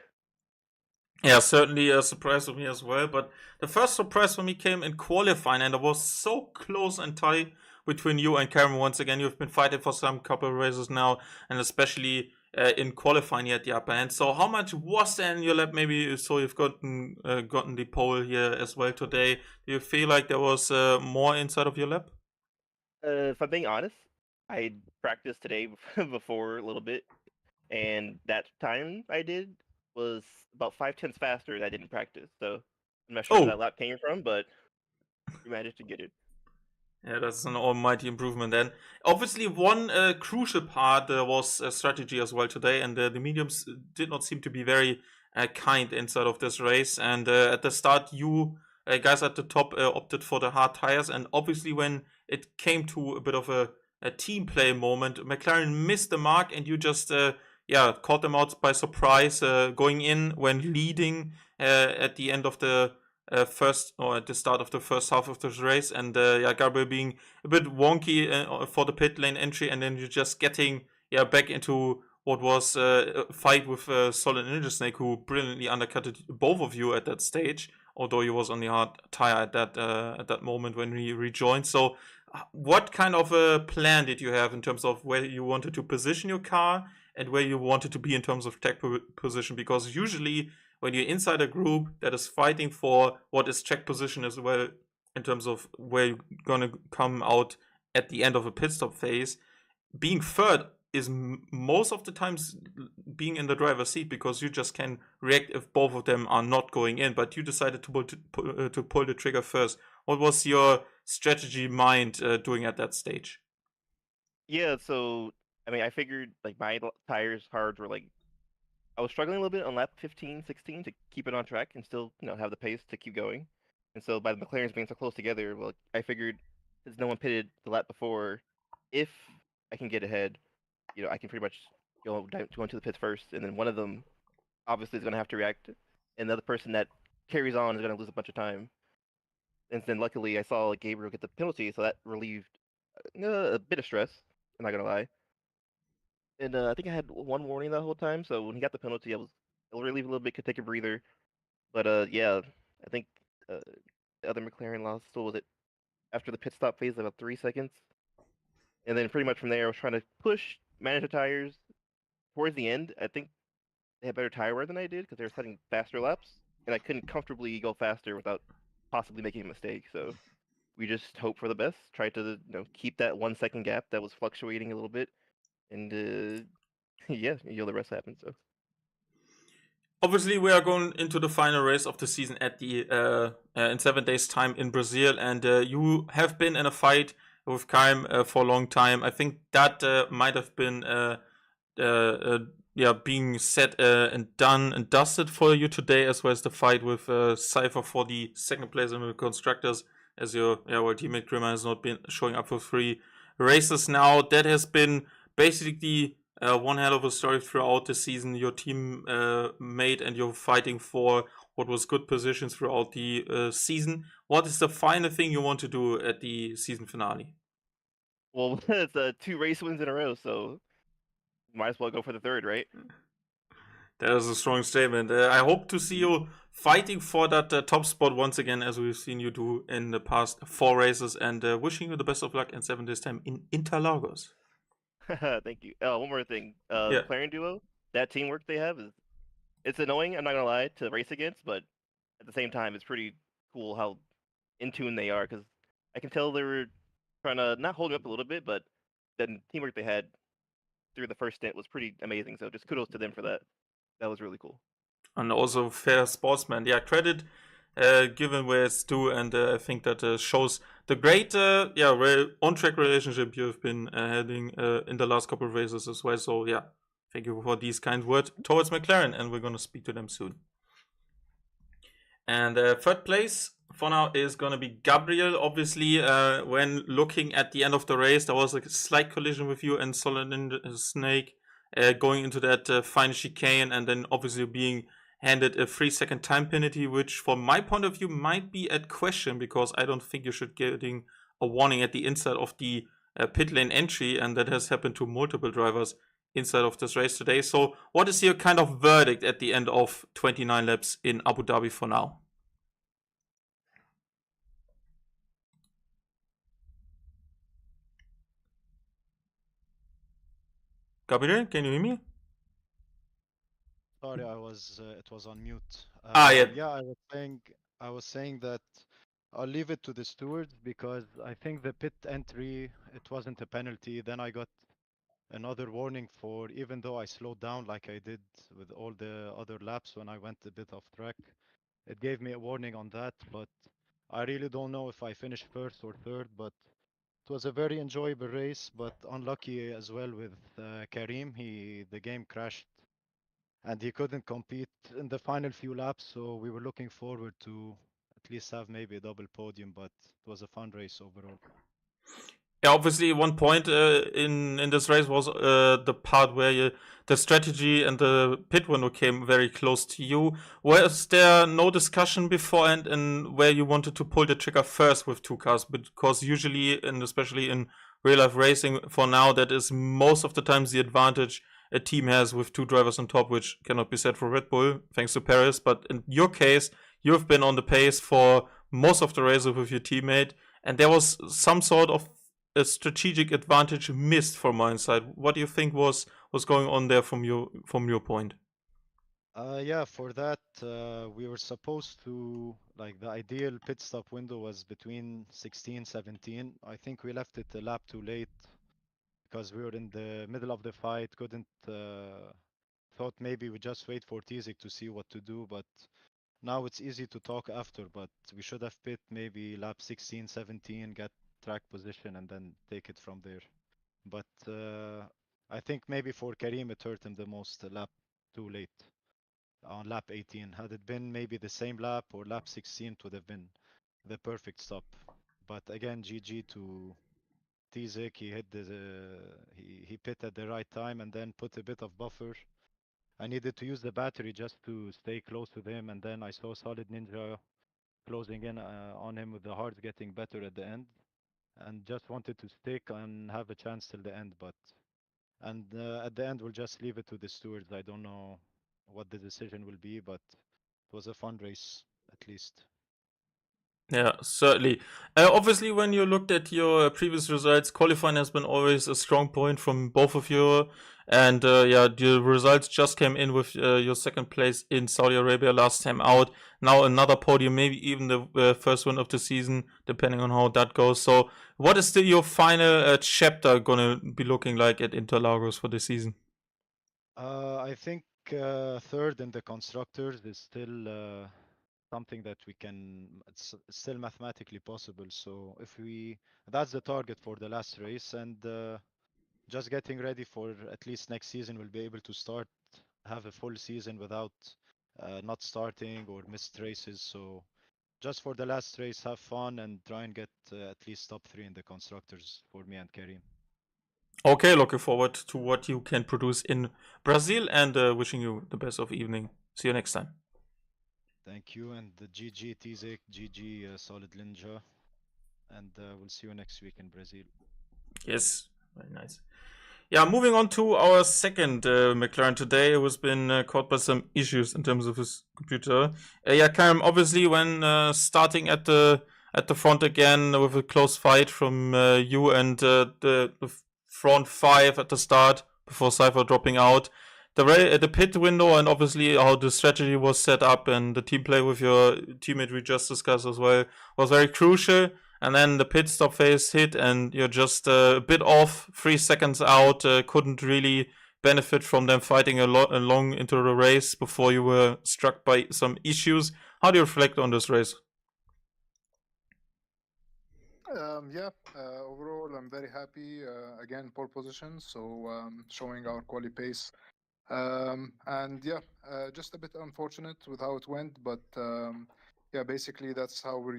Yeah, certainly a surprise for me as well. But the first surprise for me came in qualifying, and it was so close and tight between you and Cameron. Once again, you've been fighting for some couple of races now, and especially in qualifying here at the upper end. So, how much was there in your lap? Maybe so you've gotten the pole here as well today. Do you feel like there was more inside of your lap? If I'm being honest, I practiced today before a little bit, and that time I did was about 5/10 faster than I didn't practice. So I'm not sure where that Oh, lap came from, but we managed to get it. yeah, that's an almighty improvement. Then, obviously, one crucial part was strategy as well today, and the mediums did not seem to be very kind inside of this race. And at the start, you guys at the top opted for the hard tires, and obviously, when it came to a bit of a team play moment, McLaren missed the mark, and you just caught them out by surprise, going in when leading at the end of the first or at the start of the first half of this race, and Gabriel being a bit wonky for the pit lane entry, and then you're just getting back into what was a fight with Solid Ninja Snake, who brilliantly undercutted both of you at that stage, although he was on the hard tire at that moment when he rejoined. So, what kind of a plan did you have in terms of where you wanted to position your car and where you wanted to be in terms of tech position? Because usually when you're inside a group that is fighting for what is track position as well, in terms of where you're gonna come out at the end of a pit stop phase, being third is most of the times being in the driver's seat because you just can react if both of them are not going in. But you decided to pull the trigger first. What was your strategy mind doing at that stage? Yeah, so I mean, I figured like my tires hard were like I was struggling a little bit on lap 15, 16 to keep it on track and still have the pace to keep going. And so by the McLarens being so close together, well, I figured since no one pitted the lap before, if I can get ahead, I can pretty much go into the pits first, and then one of them obviously is going to have to react, and the other person that carries on is going to lose a bunch of time. And then luckily I saw Gabriel get the penalty, so that relieved a bit of stress. I'm not gonna lie. And I think I had one warning the whole time, so when he got the penalty, I was relieved a little bit, could take a breather. But I think uh, the other McLaren lost. What was it? After the pit stop phase, about 3 seconds, and then pretty much from there, I was trying to push, manage the tires. Towards the end, I think they had better tire wear than I did because they were setting faster laps, and I couldn't comfortably go faster without possibly making a mistake. So we just hope for the best. Tried to keep that 1 second gap that was fluctuating a little bit, and the rest happened. So Obviously, we are going into the final race of the season at the in 7 days' time in Brazil, and you have been in a fight with Kaim for a long time. I think that might have been being set and done and dusted for you today, as well as the fight with Cypher for the second place in the constructors, as your teammate Grimmer has not been showing up for 3 races now. That has been basically one hell of a story throughout the season. Your team made, and you're fighting for what was good positions throughout the season. What is the final thing you want to do at the season finale? Well, it's 2 race wins in a row, so might as well go for the third, right? That is a strong statement. I hope to see you fighting for that top spot once again, as we've seen you do in the past 4 races, and wishing you the best of luck in 7 days' time in Interlagos. Thank you. One more thing. Yeah. McLaren duo, that teamwork they have it's annoying, I'm not gonna lie, to race against, but at the same time, it's pretty cool how in tune they are, because I can tell they were trying to not hold me up a little bit, but the teamwork they had through the first stint was pretty amazing. So just kudos to them for that. That was really cool. And also fair sportsman. Yeah, credit given where it's due, and I think that shows the great on-track relationship you've been having in the last couple of races as well. So yeah, thank you for these kind words towards McLaren, and we're going to speak to them soon. And third place for now is going to be Gabriel. Obviously, when looking at the end of the race, there was a slight collision with you and Solid Snake going into that final chicane, and then obviously being handed a 3-second time penalty, which from my point of view might be at question, because I don't think you should getting a warning at the inside of the pit lane entry, and that has happened to multiple drivers inside of this race today. So what is your kind of verdict at the end of 29 laps in Abu Dhabi for now? Gabriel, can you hear me? Sorry, it was on mute. Yeah. Yeah, I was saying that I'll leave it to the stewards because I think the pit entry, it wasn't a penalty. Then I got another warning for, even though I slowed down like I did with all the other laps when I went a bit off track, it gave me a warning on that, but I really don't know if I finished first or third, but it was a very enjoyable race, but unlucky as well with Karim. The game crashed and he couldn't compete in the final few laps. So we were looking forward to at least have maybe a double podium, but it was a fun race overall. Yeah, obviously, one point in this race was the part where the strategy and the pit window came very close to you. Was there no discussion beforehand and where you wanted to pull the trigger first with 2 cars? Because usually, and especially in real life racing, for now, that is most of the times the advantage a team has with 2 drivers on top, which cannot be said for Red Bull, thanks to Paris. But in your case, you've been on the pace for most of the race with your teammate, and there was some sort of a strategic advantage missed from my side. What do you think was going on there from your point? Yeah, for that, we were supposed to, like, the ideal pit stop window was between 16, 17. I think we left it a lap too late because we were in the middle of the fight, couldn't, thought maybe we just wait for Tizik to see what to do, but now it's easy to talk after, but we should have pit maybe lap 16, 17, get track position, and then take it from there. But I think maybe for Karim it hurt him the most, lap too late on lap 18. Had it been maybe the same lap or lap 16, it would have been the perfect stop. But again, GG to Tizik. He hit he pit at the right time and then put a bit of buffer. I needed to use the battery just to stay close to him, and then I saw Solid Ninja closing in on him with the hards getting better at the end, and just wanted to stick and have a chance till the end. But at the end, we'll just leave it to the stewards. I don't know what the decision will be, but it was a fun race at least. Yeah, certainly. Obviously, when you looked at your previous results, qualifying has been always a strong point from both of you. And the results just came in with your second place in Saudi Arabia last time out. Now another podium, maybe even the first one of the season, depending on how that goes. So, what is still your final chapter gonna be looking like at Interlagos for the season? I think third in the constructors is still something that we can. It's still mathematically possible. So that's the target for the last race, and just getting ready for at least next season, we'll be able to start have a full season without not starting or missed races. So just for the last race, have fun and try and get at least top 3 in the constructors for me and Karim. Okay, looking forward to what you can produce in Brazil, and wishing you the best of evening. See you next time. Thank you, and the GG Tizek, GG Solid Ninja, and we'll see you next week in Brazil. Yes, very nice. Yeah, moving on to our second McLaren today, who has been caught by some issues in terms of his computer. Yeah, Karim, obviously when starting at the front again with a close fight from you and the front 5 at the start before Cypher dropping out, the pit window and obviously how the strategy was set up and the team play with your teammate we just discussed as well was very crucial. And then the pit stop phase hit, and you're just a bit off, 3 seconds out. Couldn't really benefit from them fighting along into the race before you were struck by some issues. How do you reflect on this race? Overall, I'm very happy. Again, pole position, so showing our quali pace. Just a bit unfortunate with how it went, but basically that's how we're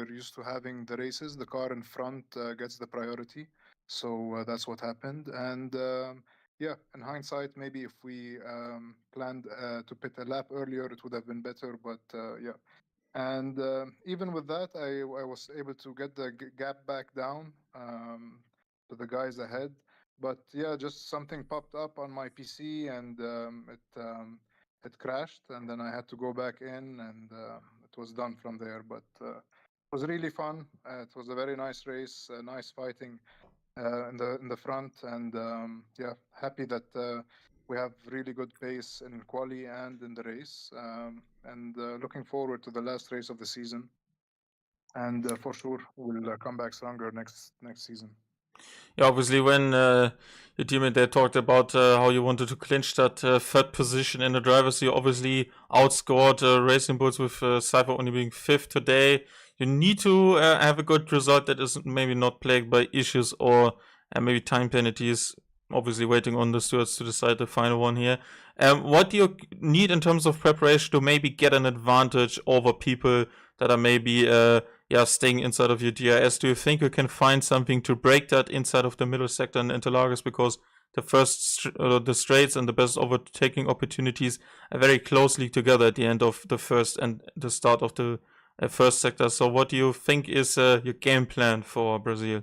used to having the races. The car in front gets the priority, so that's what happened. And in hindsight, maybe if we planned to pit a lap earlier, it would have been better. But and even with that, I was able to get the gap back down to the guys ahead. But just something popped up on my PC and it crashed, and then I had to go back in, and it was done from there. But it was really fun. It was a very nice race, nice fighting in the front, and happy that we have really good pace in quali and in the race, and looking forward to the last race of the season. And for sure, we'll come back stronger next season. Yeah, obviously when your teammate there talked about how you wanted to clinch that 3rd position in the drivers, you obviously outscored Racing Bulls with Cypher only being 5th today. You need to have a good result that is maybe not plagued by issues or maybe time penalties. Obviously waiting on the stewards to decide the final one here. What do you need in terms of preparation to maybe get an advantage over people that are maybe staying inside of your DRS? Do you think you can find something to break that inside of the middle sector in Interlagos? Because the straights and the best overtaking opportunities are very closely together at the end of the first and the start of the first sector. So what do you think is your game plan for Brazil?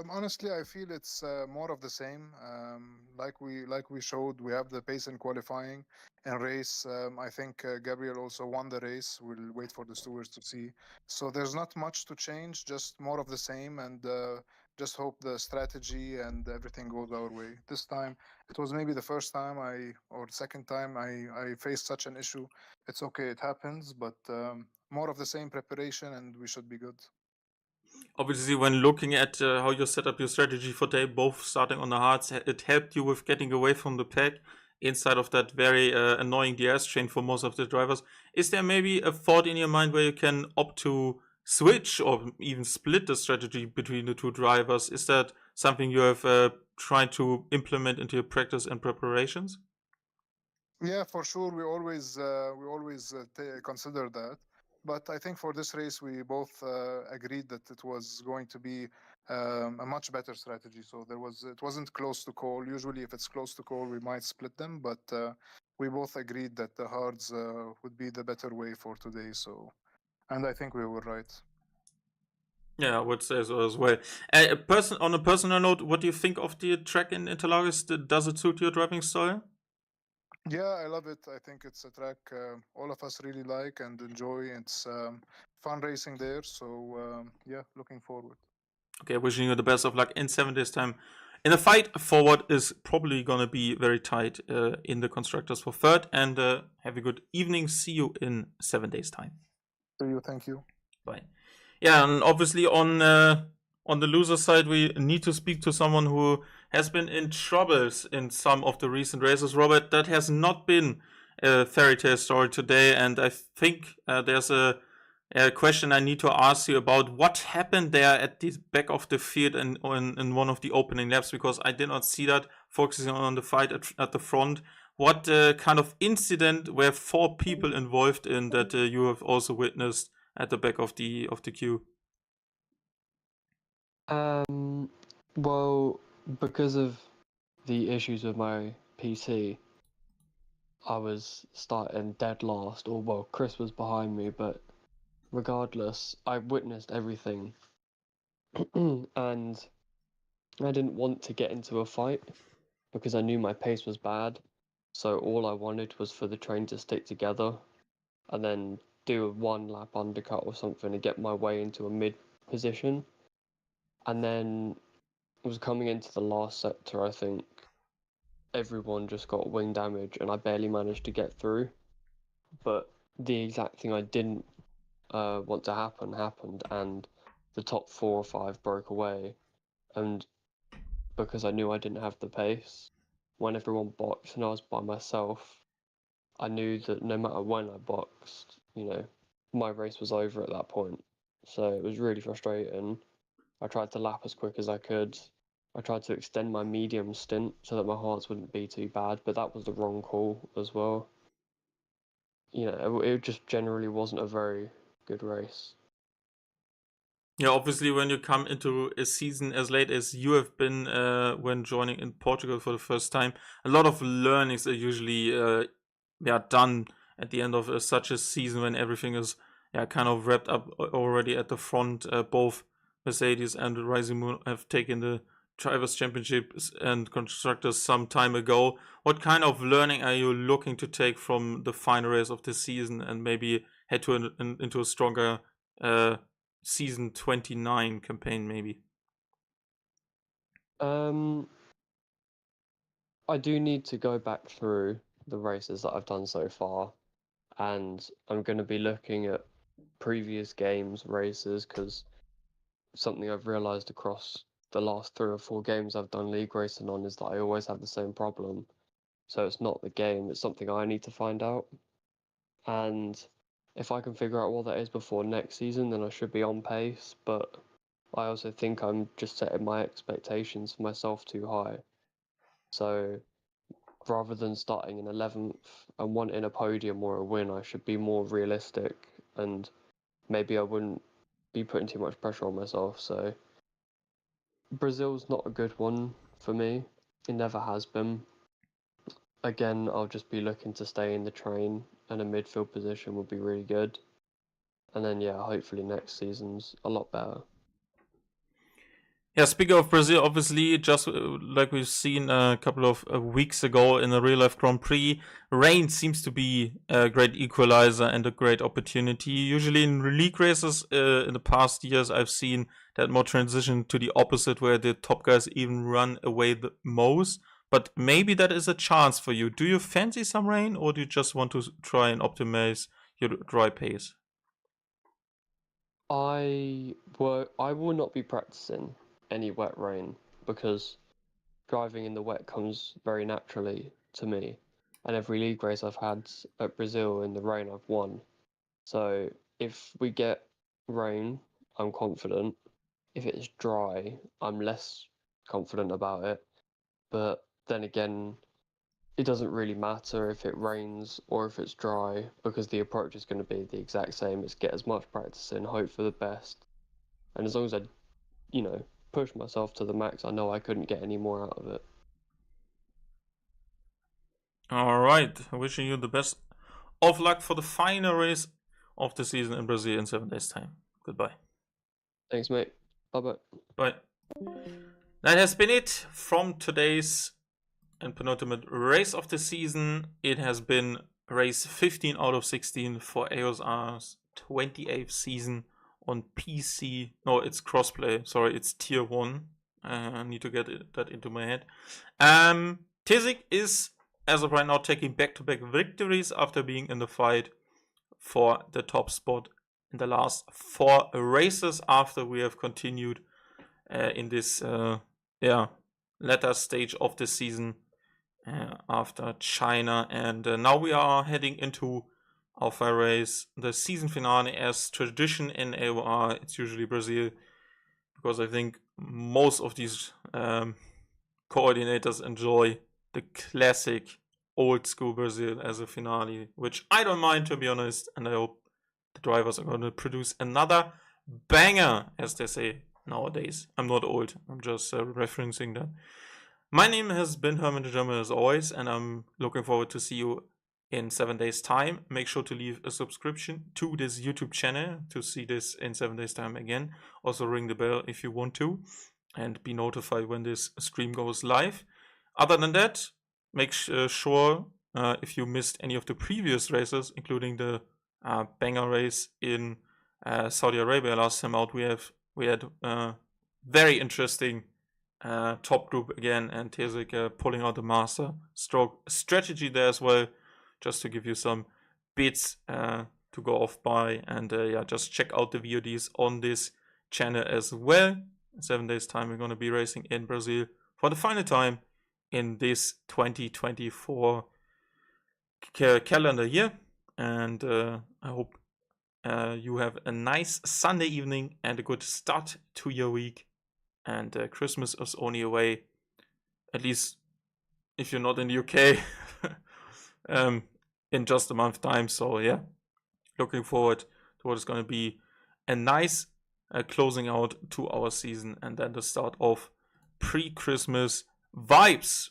Honestly, I feel it's more of the same. Like we showed, we have the pace in qualifying and race. I think Gabriel also won the race. We'll wait for the stewards to see. So there's not much to change, just more of the same, and just hope the strategy and everything goes our way. This time, it was maybe the first time or second time I faced such an issue. It's okay, it happens, but more of the same preparation, and we should be good. Obviously, when looking at how you set up your strategy for today, both starting on the hards, it helped you with getting away from the pack inside of that very annoying DRS chain for most of the drivers. Is there maybe a thought in your mind where you can opt to switch or even split the strategy between the two drivers? Is that something you have tried to implement into your practice and preparations? Yeah, for sure. We always consider that. But I think for this race, we both agreed that it was going to be a much better strategy. So it wasn't close to call. Usually, if it's close to call, we might split them. But we both agreed that the hards would be the better way for today. So, and I think we were right. Yeah, I would say so as well. On a personal note, what do you think of the track in Interlagos? Does it suit your driving style? Yeah, I love it. I think it's a track all of us really like and enjoy. It's fun racing there. So, looking forward. Okay, wishing you the best of luck in 7 days' time. And the fight forward is probably going to be very tight in the constructors for 3rd. And have a good evening. See you in 7 days' time. See you. Thank you. Bye. Yeah, and obviously on the loser side, we need to speak to someone who has been in troubles in some of the recent races. Robert, that has not been a fairy tale story today, and I think there's a question I need to ask you about what happened there at the back of the field in one of the opening laps, because I did not see that, focusing on the fight at the front. what kind of incident were 4 people involved in that you have also witnessed at the back of the queue? Well, because of the issues with my PC, I was starting dead last, or well, Chris was behind me, but regardless, I witnessed everything. And I didn't want to get into a fight because I knew my pace was bad. So all I wanted was for the train to stick together and then do a 1 lap undercut or something and get my way into a mid position. And then it was coming into the last sector, I think everyone just got wing damage and I barely managed to get through. But the exact thing I didn't want to happen happened, and the top 4 or 5 broke away. And because I knew I didn't have the pace, when everyone boxed and I was by myself, I knew that no matter when I boxed, my race was over at that point. So it was really frustrating. I tried to lap as quick as I could. I tried to extend my medium stint so that my hearts wouldn't be too bad, but that was the wrong call as well. It just generally wasn't a very good race. Yeah, obviously, when you come into a season as late as you have been when joining in Portugal for the first time, a lot of learnings are usually done at the end of such a season when everything is kind of wrapped up already at the front. Both Mercedes and Rising Moon have taken the Drivers' Championships and Constructors some time ago. What kind of learning are you looking to take from the final race of this season and maybe head into a stronger season 29 campaign maybe? I do need to go back through the races that I've done so far, and I'm going to be looking at previous games races, because something I've realized across the last 3 or 4 games I've done league racing on is that I always have the same problem. So it's not the game, it's something I need to find out. And if I can figure out what that is before next season, then I should be on pace. But I also think I'm just setting my expectations for myself too high. So rather than starting in 11th and wanting a podium or a win, I should be more realistic, and maybe I wouldn't be putting too much pressure on myself. So Brazil's not a good one for me. It never has been. Again, I'll just be looking to stay in the train, and a midfield position would be really good. And then, hopefully next season's a lot better. Yeah, speaking of Brazil, obviously, just like we've seen a couple of weeks ago in the real life Grand Prix, rain seems to be a great equalizer and a great opportunity. Usually in league races in the past years, I've seen that more transition to the opposite, where the top guys even run away the most. But maybe that is a chance for you. Do you fancy some rain, or do you just want to try and optimize your dry pace? I will not be practicing any wet rain, because driving in the wet comes very naturally to me, and every league race I've had at Brazil in the rain I've won. So if we get rain, I'm confident. If it's dry, I'm less confident about it. But then again, it doesn't really matter if it rains or if it's dry, because the approach is going to be the exact same. It's get as much practice in, hope for the best. And as long as I, push myself to the max, I know I couldn't get any more out of it. All right, wishing you the best of luck for the final race of the season in Brazil in 7 days' time. Goodbye. Thanks, mate. Bye-bye. Bye. That has been it from today's and penultimate race of the season. It has been race 15 out of 16 for AOR's 28th season on PC. No, it's crossplay. Sorry, it's tier 1. I need to get that into my head. Tizik is, as of right now, taking back-to-back victories after being in the fight for the top spot in the last 4 races after we have continued in this latter stage of the season after China. And now we are heading into our final race, the season finale. As tradition in AOR, it's usually Brazil, because I think most of these coordinators enjoy the classic old school Brazil as a finale, which I don't mind, to be honest, and I hope the drivers are going to produce another banger, as they say nowadays. I'm not old, I'm just referencing that. My name has been Hermann the German as always, and I'm looking forward to see you in 7 days time. Make sure to leave a subscription to this YouTube channel to see this in 7 days time again. Also ring the bell if you want to, and be notified when this stream goes live. Other than that, make sure if you missed any of the previous races, including the banger race in Saudi Arabia last time out, we had very interesting top group again, and Tesik pulling out the master stroke strategy there as well, just to give you some bits to go off by. And yeah, just check out the VODs on this channel as well. In 7 days time, we're going to be racing in Brazil for the final time in this 2024 calendar year. And I hope you have a nice Sunday evening and a good start to your week. And Christmas is only away, at least if you're not in the UK, in just a month's time. So yeah, looking forward to what is going to be a nice closing out to our season, and then the start of pre-Christmas vibes.